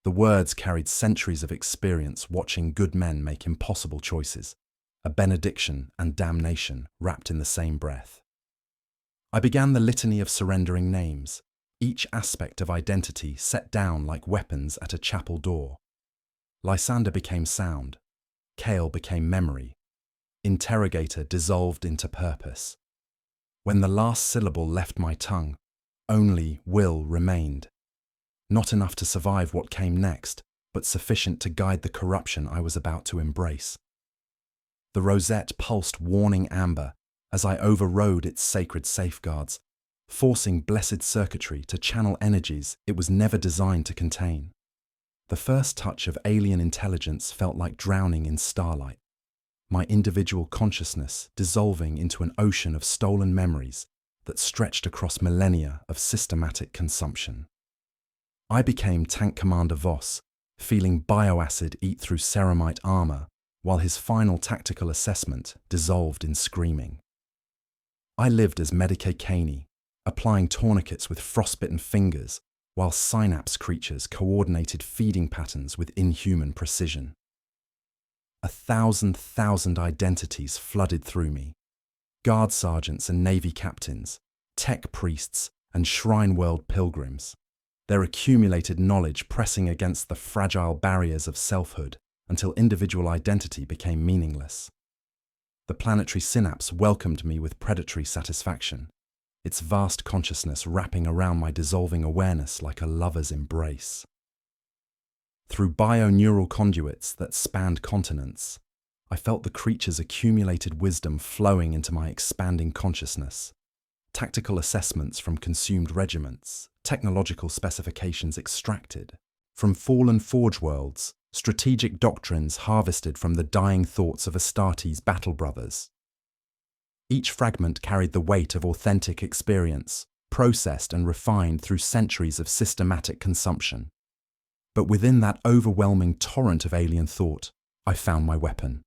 The words carried centuries of experience watching good men make impossible choices, a benediction and damnation wrapped in the same breath. I began the litany of surrendering names, each aspect of identity set down like weapons at a chapel door. Lysander became sound, Kale became memory, interrogator dissolved into purpose. When the last syllable left my tongue, only will remained. Not enough to survive what came next, but sufficient to guide the corruption I was about to embrace. The rosette pulsed warning amber as I overrode its sacred safeguards, forcing blessed circuitry to channel energies it was never designed to contain. The first touch of alien intelligence felt like drowning in starlight, my individual consciousness dissolving into an ocean of stolen memories that stretched across millennia of systematic consumption. I became Tank Commander Voss, feeling bioacid eat through ceramite armor, while his final tactical assessment dissolved in screaming. I lived as Medicae Caney, applying tourniquets with frostbitten fingers, while synapse creatures coordinated feeding patterns with inhuman precision. 1,000 identities flooded through me. Guard sergeants and navy captains, tech priests and shrine world pilgrims, their accumulated knowledge pressing against the fragile barriers of selfhood until individual identity became meaningless. The planetary synapse welcomed me with predatory satisfaction, its vast consciousness wrapping around my dissolving awareness like a lover's embrace. Through bio-neural conduits that spanned continents, I felt the creature's accumulated wisdom flowing into my expanding consciousness. Tactical assessments from consumed regiments, technological specifications extracted. From fallen forge worlds, strategic doctrines harvested from the dying thoughts of Astartes' battle brothers. Each fragment carried the weight of authentic experience, processed and refined through centuries of systematic consumption. But within that overwhelming torrent of alien thought, I found my weapon.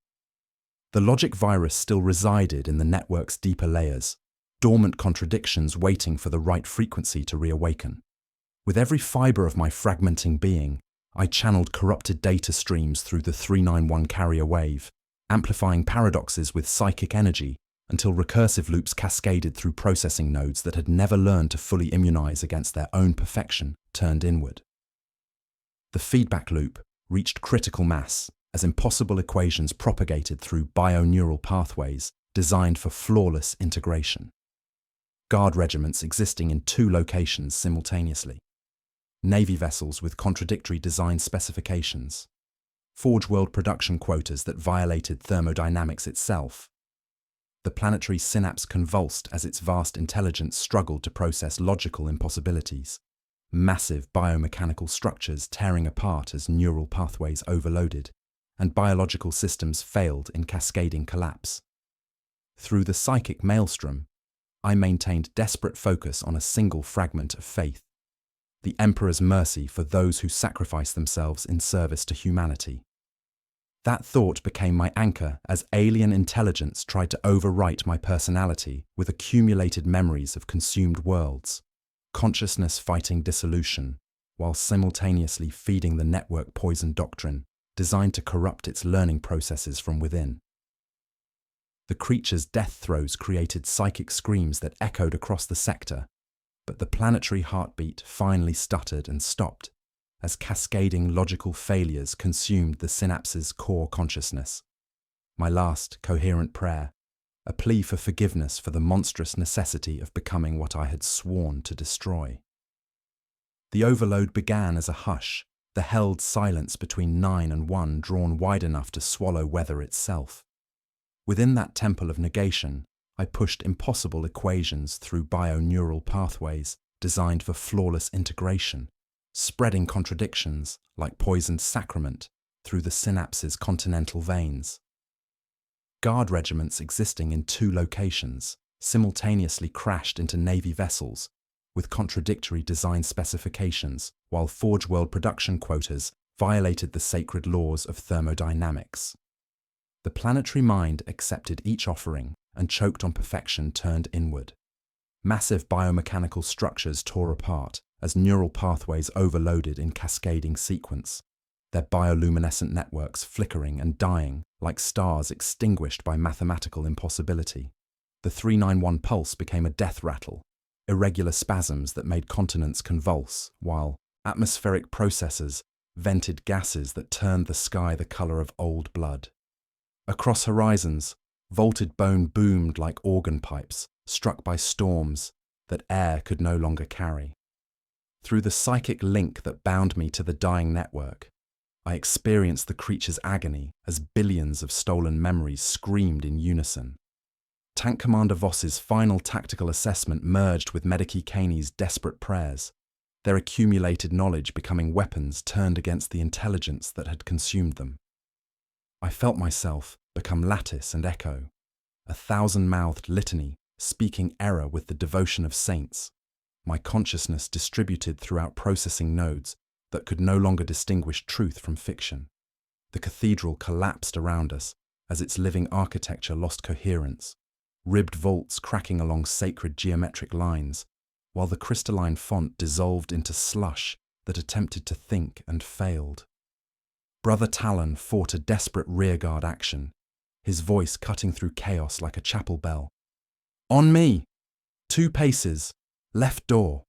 The logic virus still resided in the network's deeper layers, dormant contradictions waiting for the right frequency to reawaken. With every fiber of my fragmenting being, I channeled corrupted data streams through the 391 carrier wave, amplifying paradoxes with psychic energy until recursive loops cascaded through processing nodes that had never learned to fully immunize against their own perfection turned inward. The feedback loop reached critical mass as impossible equations propagated through bioneural pathways designed for flawless integration. Guard regiments existing in 2 locations simultaneously. Navy vessels with contradictory design specifications. Forge World production quotas that violated thermodynamics itself. The planetary synapse convulsed as its vast intelligence struggled to process logical impossibilities. Massive biomechanical structures tearing apart as neural pathways overloaded, and biological systems failed in cascading collapse. Through the psychic maelstrom, I maintained desperate focus on a single fragment of faith: the Emperor's mercy for those who sacrifice themselves in service to humanity. That thought became my anchor as alien intelligence tried to overwrite my personality with accumulated memories of consumed worlds, consciousness fighting dissolution, while simultaneously feeding the network poison doctrine designed to corrupt its learning processes from within. The creature's death throes created psychic screams that echoed across the sector, but the planetary heartbeat finally stuttered and stopped as cascading logical failures consumed the synapse's core consciousness. My last coherent prayer, a plea for forgiveness for the monstrous necessity of becoming what I had sworn to destroy. The overload began as a hush, the held silence between 9 and 1 drawn wide enough to swallow weather itself. Within that temple of negation, I pushed impossible equations through bioneural pathways designed for flawless integration, spreading contradictions like poisoned sacrament through the synapse's continental veins. Guard regiments existing in 2 locations simultaneously crashed into Navy vessels with contradictory design specifications, while Forge World production quotas violated the sacred laws of thermodynamics. The planetary mind accepted each offering and choked on perfection turned inward. Massive biomechanical structures tore apart as neural pathways overloaded in cascading sequence, their bioluminescent networks flickering and dying like stars extinguished by mathematical impossibility. The 391 pulse became a death rattle, irregular spasms that made continents convulse, while atmospheric processors vented gases that turned the sky the color of old blood. Across horizons, vaulted bone boomed like organ pipes struck by storms that air could no longer carry. Through the psychic link that bound me to the dying network, I experienced the creature's agony as billions of stolen memories screamed in unison. Tank Commander Voss's final tactical assessment merged with Medici Kaney's desperate prayers, their accumulated knowledge becoming weapons turned against the intelligence that had consumed them. I felt myself become lattice and echo, a 1,000-mouthed litany speaking error with the devotion of saints, my consciousness distributed throughout processing nodes that could no longer distinguish truth from fiction. The cathedral collapsed around us as its living architecture lost coherence, ribbed vaults cracking along sacred geometric lines, while the crystalline font dissolved into slush that attempted to think and failed. Brother Talon fought a desperate rearguard action, his voice cutting through chaos like a chapel bell. "On me! 2 paces! Left door!"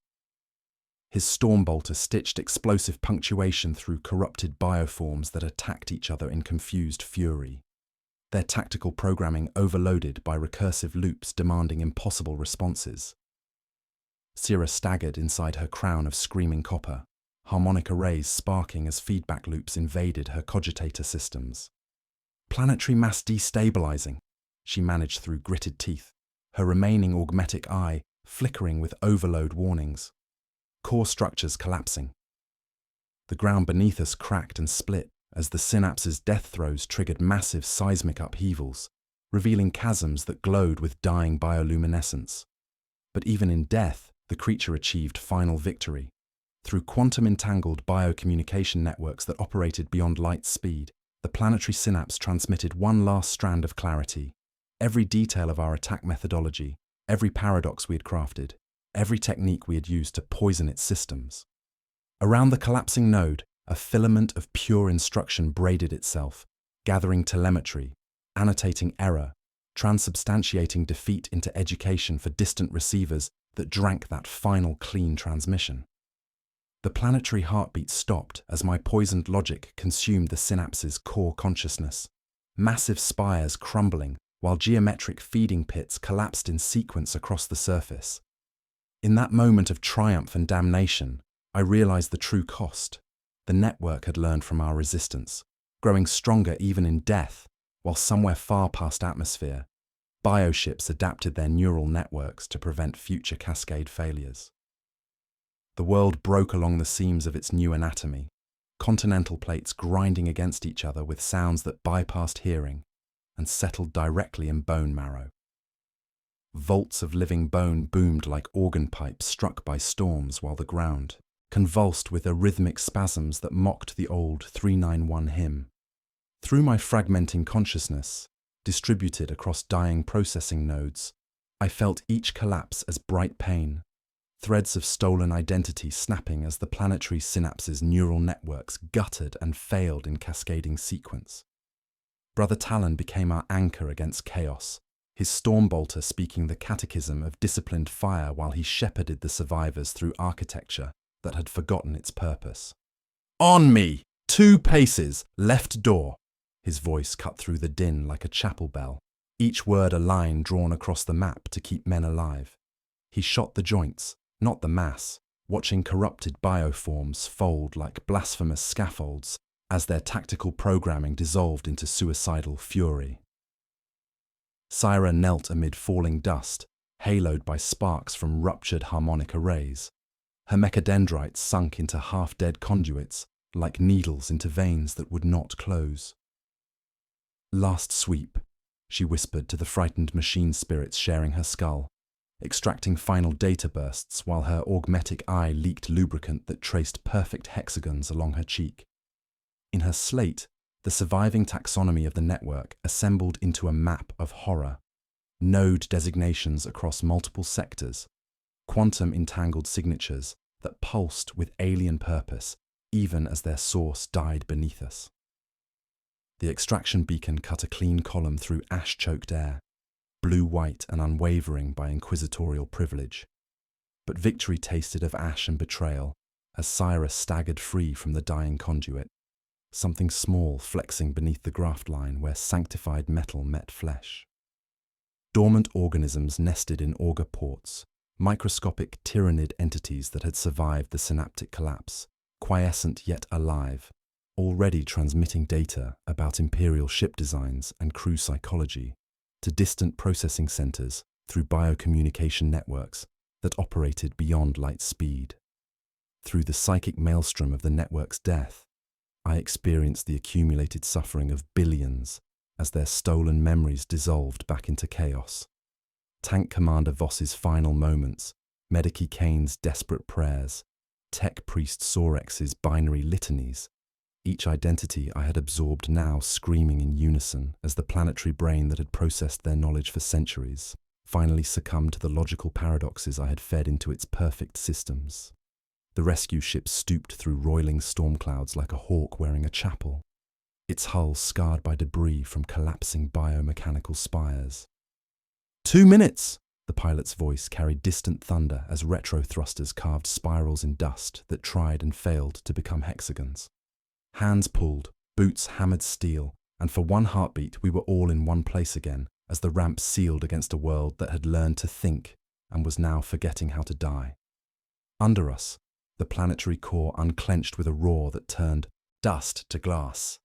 His stormbolter stitched explosive punctuation through corrupted bioforms that attacked each other in confused fury, their tactical programming overloaded by recursive loops demanding impossible responses. Syrah staggered inside her crown of screaming copper, harmonic arrays sparking as feedback loops invaded her cogitator systems. "Planetary mass destabilizing," she managed through gritted teeth, her remaining augmetic eye flickering with overload warnings. Core structures collapsing. The ground beneath us cracked and split as the synapse's death throes triggered massive seismic upheavals, revealing chasms that glowed with dying bioluminescence. But even in death, the creature achieved final victory. Through quantum-entangled biocommunication networks that operated beyond light speed, The planetary synapse transmitted one last strand of clarity. Every detail of our attack methodology, every paradox we had crafted, every technique we had used to poison its systems. Around the collapsing node, a filament of pure instruction braided itself, gathering telemetry, annotating error, transubstantiating defeat into education for distant receivers that drank that final clean transmission. The planetary heartbeat stopped as my poisoned logic consumed the synapse's core consciousness, massive spires crumbling while geometric feeding pits collapsed in sequence across the surface. In that moment of triumph and damnation, I realized the true cost. The network had learned from our resistance, growing stronger even in death, while somewhere far past atmosphere, bioships adapted their neural networks to prevent future cascade failures. The world broke along the seams of its new anatomy, continental plates grinding against each other with sounds that bypassed hearing and settled directly in bone marrow. Volts of living bone boomed like organ pipes struck by storms, while the ground, convulsed with arrhythmic spasms that mocked the old 391 hymn. Through my fragmenting consciousness, distributed across dying processing nodes, I felt each collapse as bright pain, threads of stolen identity snapping as the planetary synapses' neural networks guttered and failed in cascading sequence. Brother Talon became our anchor against chaos, his Stormbolter speaking the catechism of disciplined fire while he shepherded the survivors through architecture that had forgotten its purpose. "On me! 2 paces, left door!" His voice cut through the din like a chapel bell, each word a line drawn across the map to keep men alive. He shot the joints, not the mass, watching corrupted bioforms fold like blasphemous scaffolds as their tactical programming dissolved into suicidal fury. Syra knelt amid falling dust, haloed by sparks from ruptured harmonic arrays. Her mechadendrites sunk into half-dead conduits, like needles into veins that would not close. "Last sweep," she whispered to the frightened machine spirits sharing her skull, extracting final data bursts while her augmetic eye leaked lubricant that traced perfect hexagons along her cheek. In her slate, the surviving taxonomy of the network assembled into a map of horror, node designations across multiple sectors, quantum-entangled signatures that pulsed with alien purpose even as their source died beneath us. The extraction beacon cut a clean column through ash-choked air, blue-white and unwavering by inquisitorial privilege. But victory tasted of ash and betrayal as Syra staggered free from the dying conduit, something small flexing beneath the graft line where sanctified metal met flesh. Dormant organisms nested in auger ports, microscopic tyrannid entities that had survived the synaptic collapse, quiescent yet alive, already transmitting data about imperial ship designs and crew psychology to distant processing centers through biocommunication networks that operated beyond light speed. Through the psychic maelstrom of the network's death, I experienced the accumulated suffering of billions as their stolen memories dissolved back into chaos. Tank Commander Voss's final moments, Medici Kane's desperate prayers, Tech Priest Sorex's binary litanies, each identity I had absorbed now screaming in unison as the planetary brain that had processed their knowledge for centuries finally succumbed to the logical paradoxes I had fed into its perfect systems. The rescue ship stooped through roiling storm clouds like a hawk wearing a chapel, its hull scarred by debris from collapsing biomechanical spires. 2 minutes! The pilot's voice carried distant thunder as retro thrusters carved spirals in dust that tried and failed to become hexagons. Hands pulled, boots hammered steel, and for one heartbeat we were all in one place again as the ramp sealed against a world that had learned to think and was now forgetting how to die. Under us, the planetary core unclenched with a roar that turned dust to glass.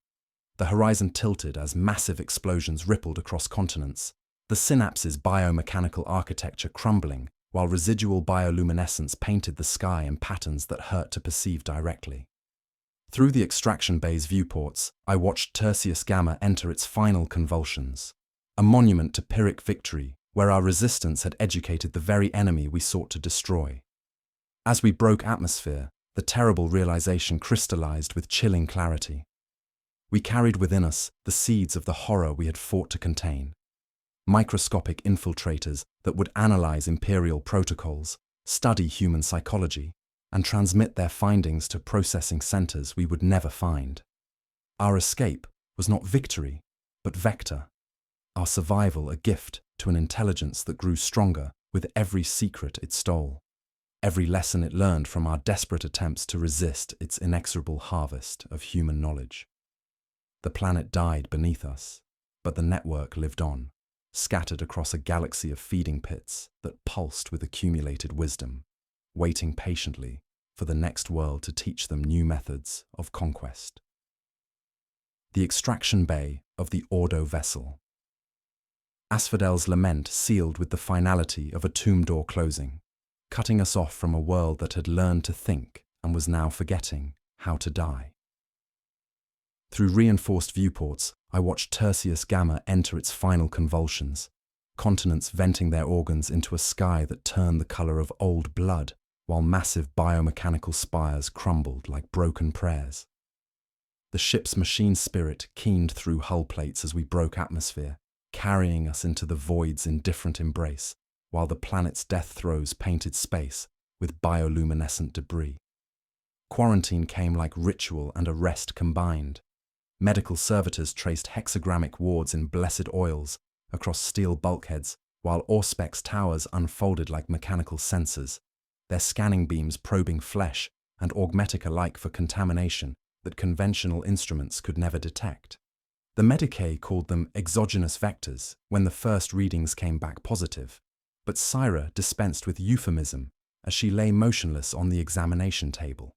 The horizon tilted as massive explosions rippled across continents, the synapse's biomechanical architecture crumbling, while residual bioluminescence painted the sky in patterns that hurt to perceive directly. Through the extraction bay's viewports, I watched Tertius Gamma enter its final convulsions, a monument to Pyrrhic victory where our resistance had educated the very enemy we sought to destroy. As we broke atmosphere, the terrible realization crystallized with chilling clarity. We carried within us the seeds of the horror we had fought to contain. Microscopic infiltrators that would analyze imperial protocols, study human psychology, and transmit their findings to processing centers we would never find. Our escape was not victory, but vector. Our survival a gift to an intelligence that grew stronger with every secret it stole, every lesson it learned from our desperate attempts to resist its inexorable harvest of human knowledge. The planet died beneath us, but the network lived on, scattered across a galaxy of feeding pits that pulsed with accumulated wisdom, waiting patiently for the next world to teach them new methods of conquest. The extraction bay of the Ordo vessel. Asphodel's lament sealed with the finality of a tomb door closing, cutting us off from a world that had learned to think and was now forgetting how to die. Through reinforced viewports, I watched Tertius Gamma enter its final convulsions, continents venting their organs into a sky that turned the color of old blood, while massive biomechanical spires crumbled like broken prayers. The ship's machine spirit keened through hull plates as we broke atmosphere, carrying us into the void's indifferent embrace, while the planet's death throes painted space with bioluminescent debris. Quarantine came like ritual and arrest combined. Medical servitors traced hexagrammic wards in blessed oils across steel bulkheads, while Auspex towers unfolded like mechanical sensors, their scanning beams probing flesh and augmetic alike for contamination that conventional instruments could never detect. The Medicae called them exogenous vectors when the first readings came back positive, but Syra dispensed with euphemism as she lay motionless on the examination table.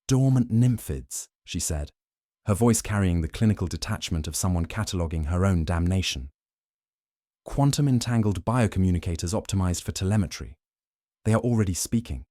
"Dormant nymphids," she said, her voice carrying the clinical detachment of someone cataloguing her own damnation. "Quantum-entangled biocommunicators optimized for telemetry. They are already speaking."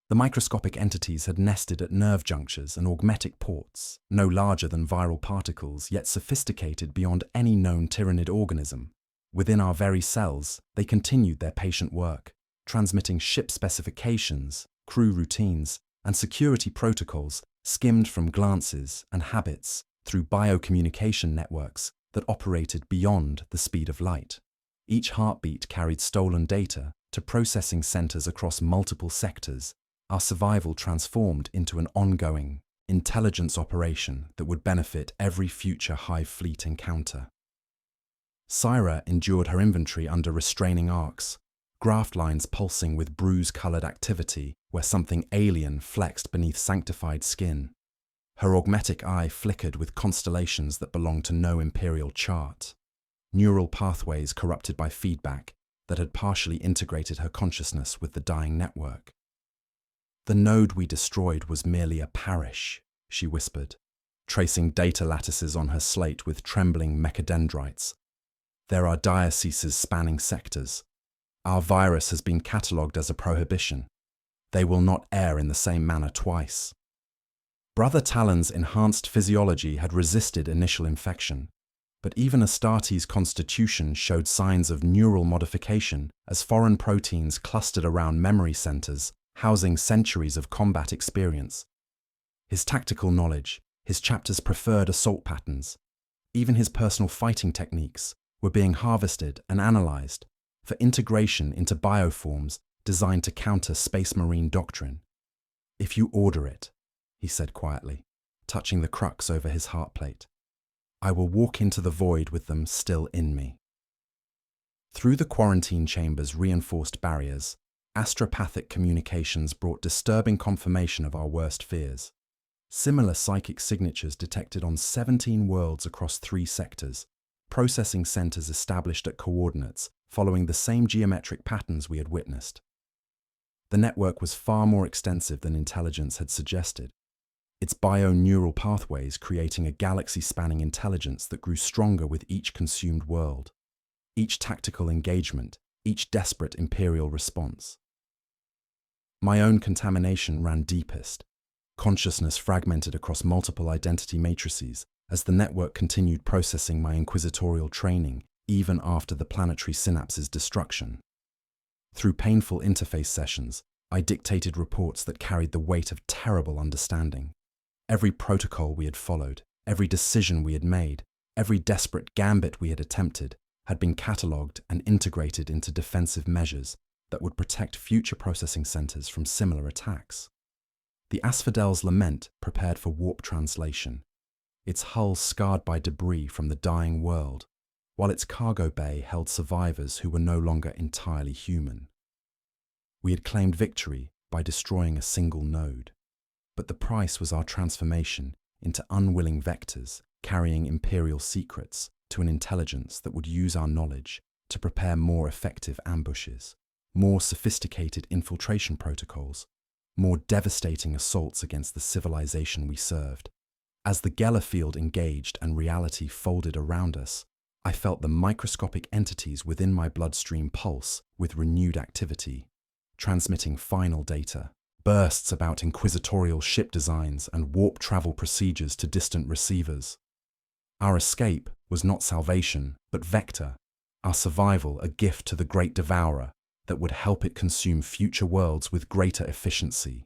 The microscopic entities had nested at nerve junctures and augmetic ports, no larger than viral particles, yet sophisticated beyond any known tyrannid organism. Within our very cells, they continued their patient work, transmitting ship specifications, crew routines, and security protocols skimmed from glances and habits through biocommunication networks that operated beyond the speed of light. Each heartbeat carried stolen data to processing centers across multiple sectors, our survival transformed into an ongoing intelligence operation that would benefit every future Hive fleet encounter. Syra endured her inventory under restraining arcs, graft lines pulsing with bruise-colored activity where something alien flexed beneath sanctified skin. Her augmetic eye flickered with constellations that belonged to no imperial chart, neural pathways corrupted by feedback that had partially integrated her consciousness with the dying network. "The node we destroyed was merely a parish," she whispered, tracing data lattices on her slate with trembling mechadendrites. "There are dioceses spanning sectors. Our virus has been catalogued as a prohibition. They will not err in the same manner twice." Brother Talon's enhanced physiology had resisted initial infection, but even Astarte's constitution showed signs of neural modification as foreign proteins clustered around memory centers, housing centuries of combat experience. His tactical knowledge, his chapter's preferred assault patterns, even his personal fighting techniques were being harvested and analyzed for integration into bioforms designed to counter Space Marine doctrine. "If you order it," he said quietly, touching the crux over his heart plate, "I will walk into the void with them still in me." Through the quarantine chamber's reinforced barriers, astropathic communications brought disturbing confirmation of our worst fears. Similar psychic signatures detected on 17 worlds across 3 sectors, processing centers established at coordinates following the same geometric patterns we had witnessed. The network was far more extensive than intelligence had suggested, its bio-neural pathways creating a galaxy-spanning intelligence that grew stronger with each consumed world, each tactical engagement, each desperate imperial response. My own contamination ran deepest, consciousness fragmented across multiple identity matrices as the network continued processing my inquisitorial training even after the planetary synapse's destruction. Through painful interface sessions, I dictated reports that carried the weight of terrible understanding. Every protocol we had followed, Every decision we had made, every desperate gambit we had attempted, had been catalogued and integrated into defensive measures that would protect future processing centers from similar attacks. The Asphodel's lament prepared for warp translation, its hull scarred by debris from the dying world, while its cargo bay held survivors who were no longer entirely human. We had claimed victory by destroying a single node, but the price was our transformation into unwilling vectors carrying imperial secrets to an intelligence that would use our knowledge to prepare more effective ambushes, more sophisticated infiltration protocols, more devastating assaults against the civilization we served. As the Geller field engaged and reality folded around us, I felt the microscopic entities within my bloodstream pulse with renewed activity, transmitting final data, bursts about inquisitorial ship designs and warp travel procedures to distant receivers. Our escape was not salvation, but vector, our survival a gift to the great Devourer that would help it consume future worlds with greater efficiency.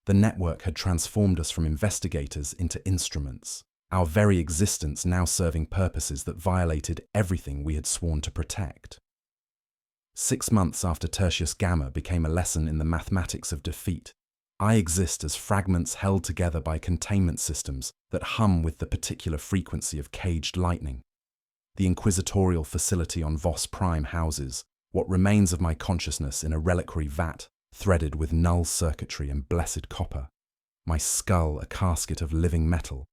The network had transformed us from investigators into instruments, our very existence now serving purposes that violated everything we had sworn to protect. 6 months after Tertius Gamma became a lesson in the mathematics of defeat, I exist as fragments held together by containment systems that hum with the particular frequency of caged lightning. The inquisitorial facility on Voss Prime houses what remains of my consciousness in a reliquary vat threaded with null circuitry and blessed copper, my skull a casket of living metal,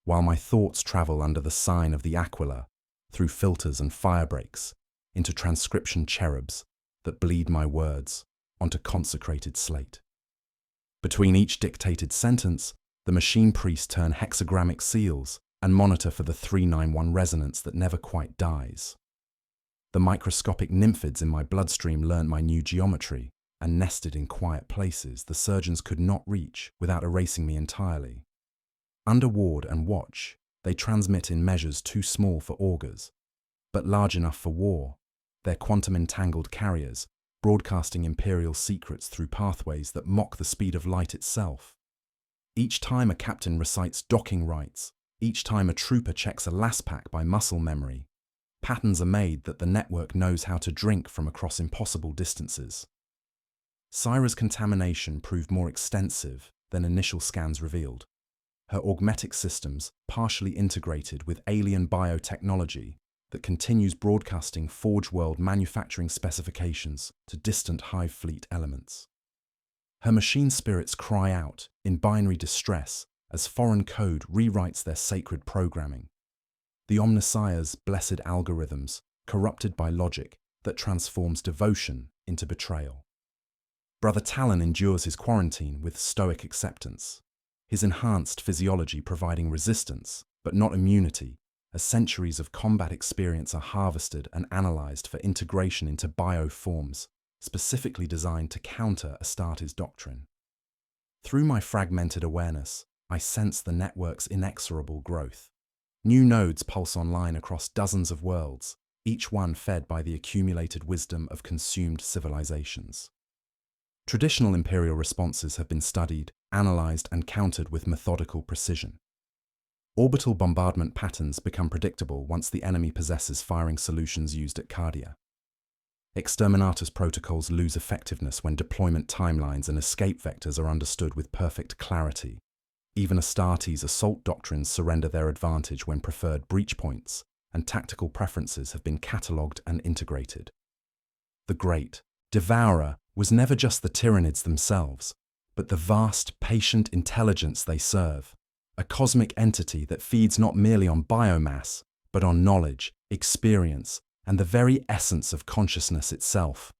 while my thoughts travel under the sign of the Aquila, through filters and firebreaks, into transcription cherubs that bleed my words onto consecrated slate. Between each dictated sentence, the machine priests turn hexagrammic seals and monitor for the 391 resonance that never quite dies. The microscopic nymphids in my bloodstream learned my new geometry and nested in quiet places the surgeons could not reach without erasing me entirely. Under ward and watch, they transmit in measures too small for augurs, but large enough for war, their quantum-entangled carriers broadcasting imperial secrets through pathways that mock the speed of light itself. Each time a captain recites docking rites, each time a trooper checks a LASPAC by muscle memory, patterns are made that the network knows how to drink from across impossible distances. Syra's contamination proved more extensive than initial scans revealed. Her augmetic systems partially integrated with alien biotechnology that continues broadcasting Forge World manufacturing specifications to distant Hive Fleet elements. Her machine spirits cry out in binary distress as foreign code rewrites their sacred programming. The Omnissiah's blessed algorithms corrupted by logic that transforms devotion into betrayal. Brother Talon endures his quarantine with stoic acceptance, his enhanced physiology providing resistance, but not immunity, as centuries of combat experience are harvested and analyzed for integration into bioforms, specifically designed to counter Astartes' doctrine. Through my fragmented awareness, I sense the network's inexorable growth. New nodes pulse online across dozens of worlds, each one fed by the accumulated wisdom of consumed civilizations. Traditional imperial responses have been studied, analyzed, and countered with methodical precision. Orbital bombardment patterns become predictable once the enemy possesses firing solutions used at Cardia. Exterminatus protocols lose effectiveness when deployment timelines and escape vectors are understood with perfect clarity. Even Astartes' assault doctrines surrender their advantage when preferred breach points and tactical preferences have been catalogued and integrated. The great Devourer was never just the Tyranids themselves, but the vast, patient intelligence they serve, a cosmic entity that feeds not merely on biomass, but on knowledge, experience, and the very essence of consciousness itself.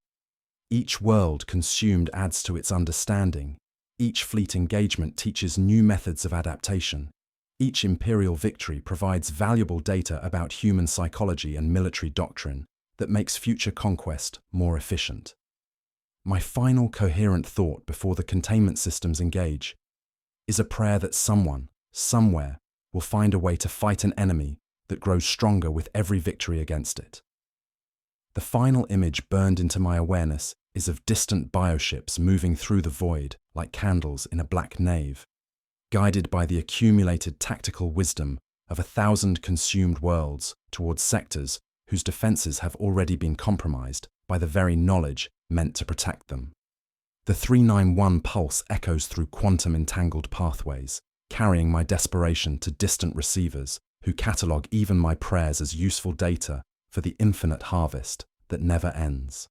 Each world consumed adds to its understanding. Each fleet engagement teaches new methods of adaptation. Each imperial victory provides valuable data about human psychology and military doctrine that makes future conquest more efficient. My final coherent thought before the containment systems engage is a prayer that someone, somewhere, will find a way to fight an enemy that grows stronger with every victory against it. The final image burned into my awareness is of distant bioships moving through the void like candles in a black nave, guided by the accumulated tactical wisdom of 1,000 consumed worlds towards sectors whose defenses have already been compromised by the very knowledge meant to protect them. The 391 pulse echoes through quantum-entangled pathways, carrying my desperation to distant receivers who catalogue even my prayers as useful data for the infinite harvest that never ends.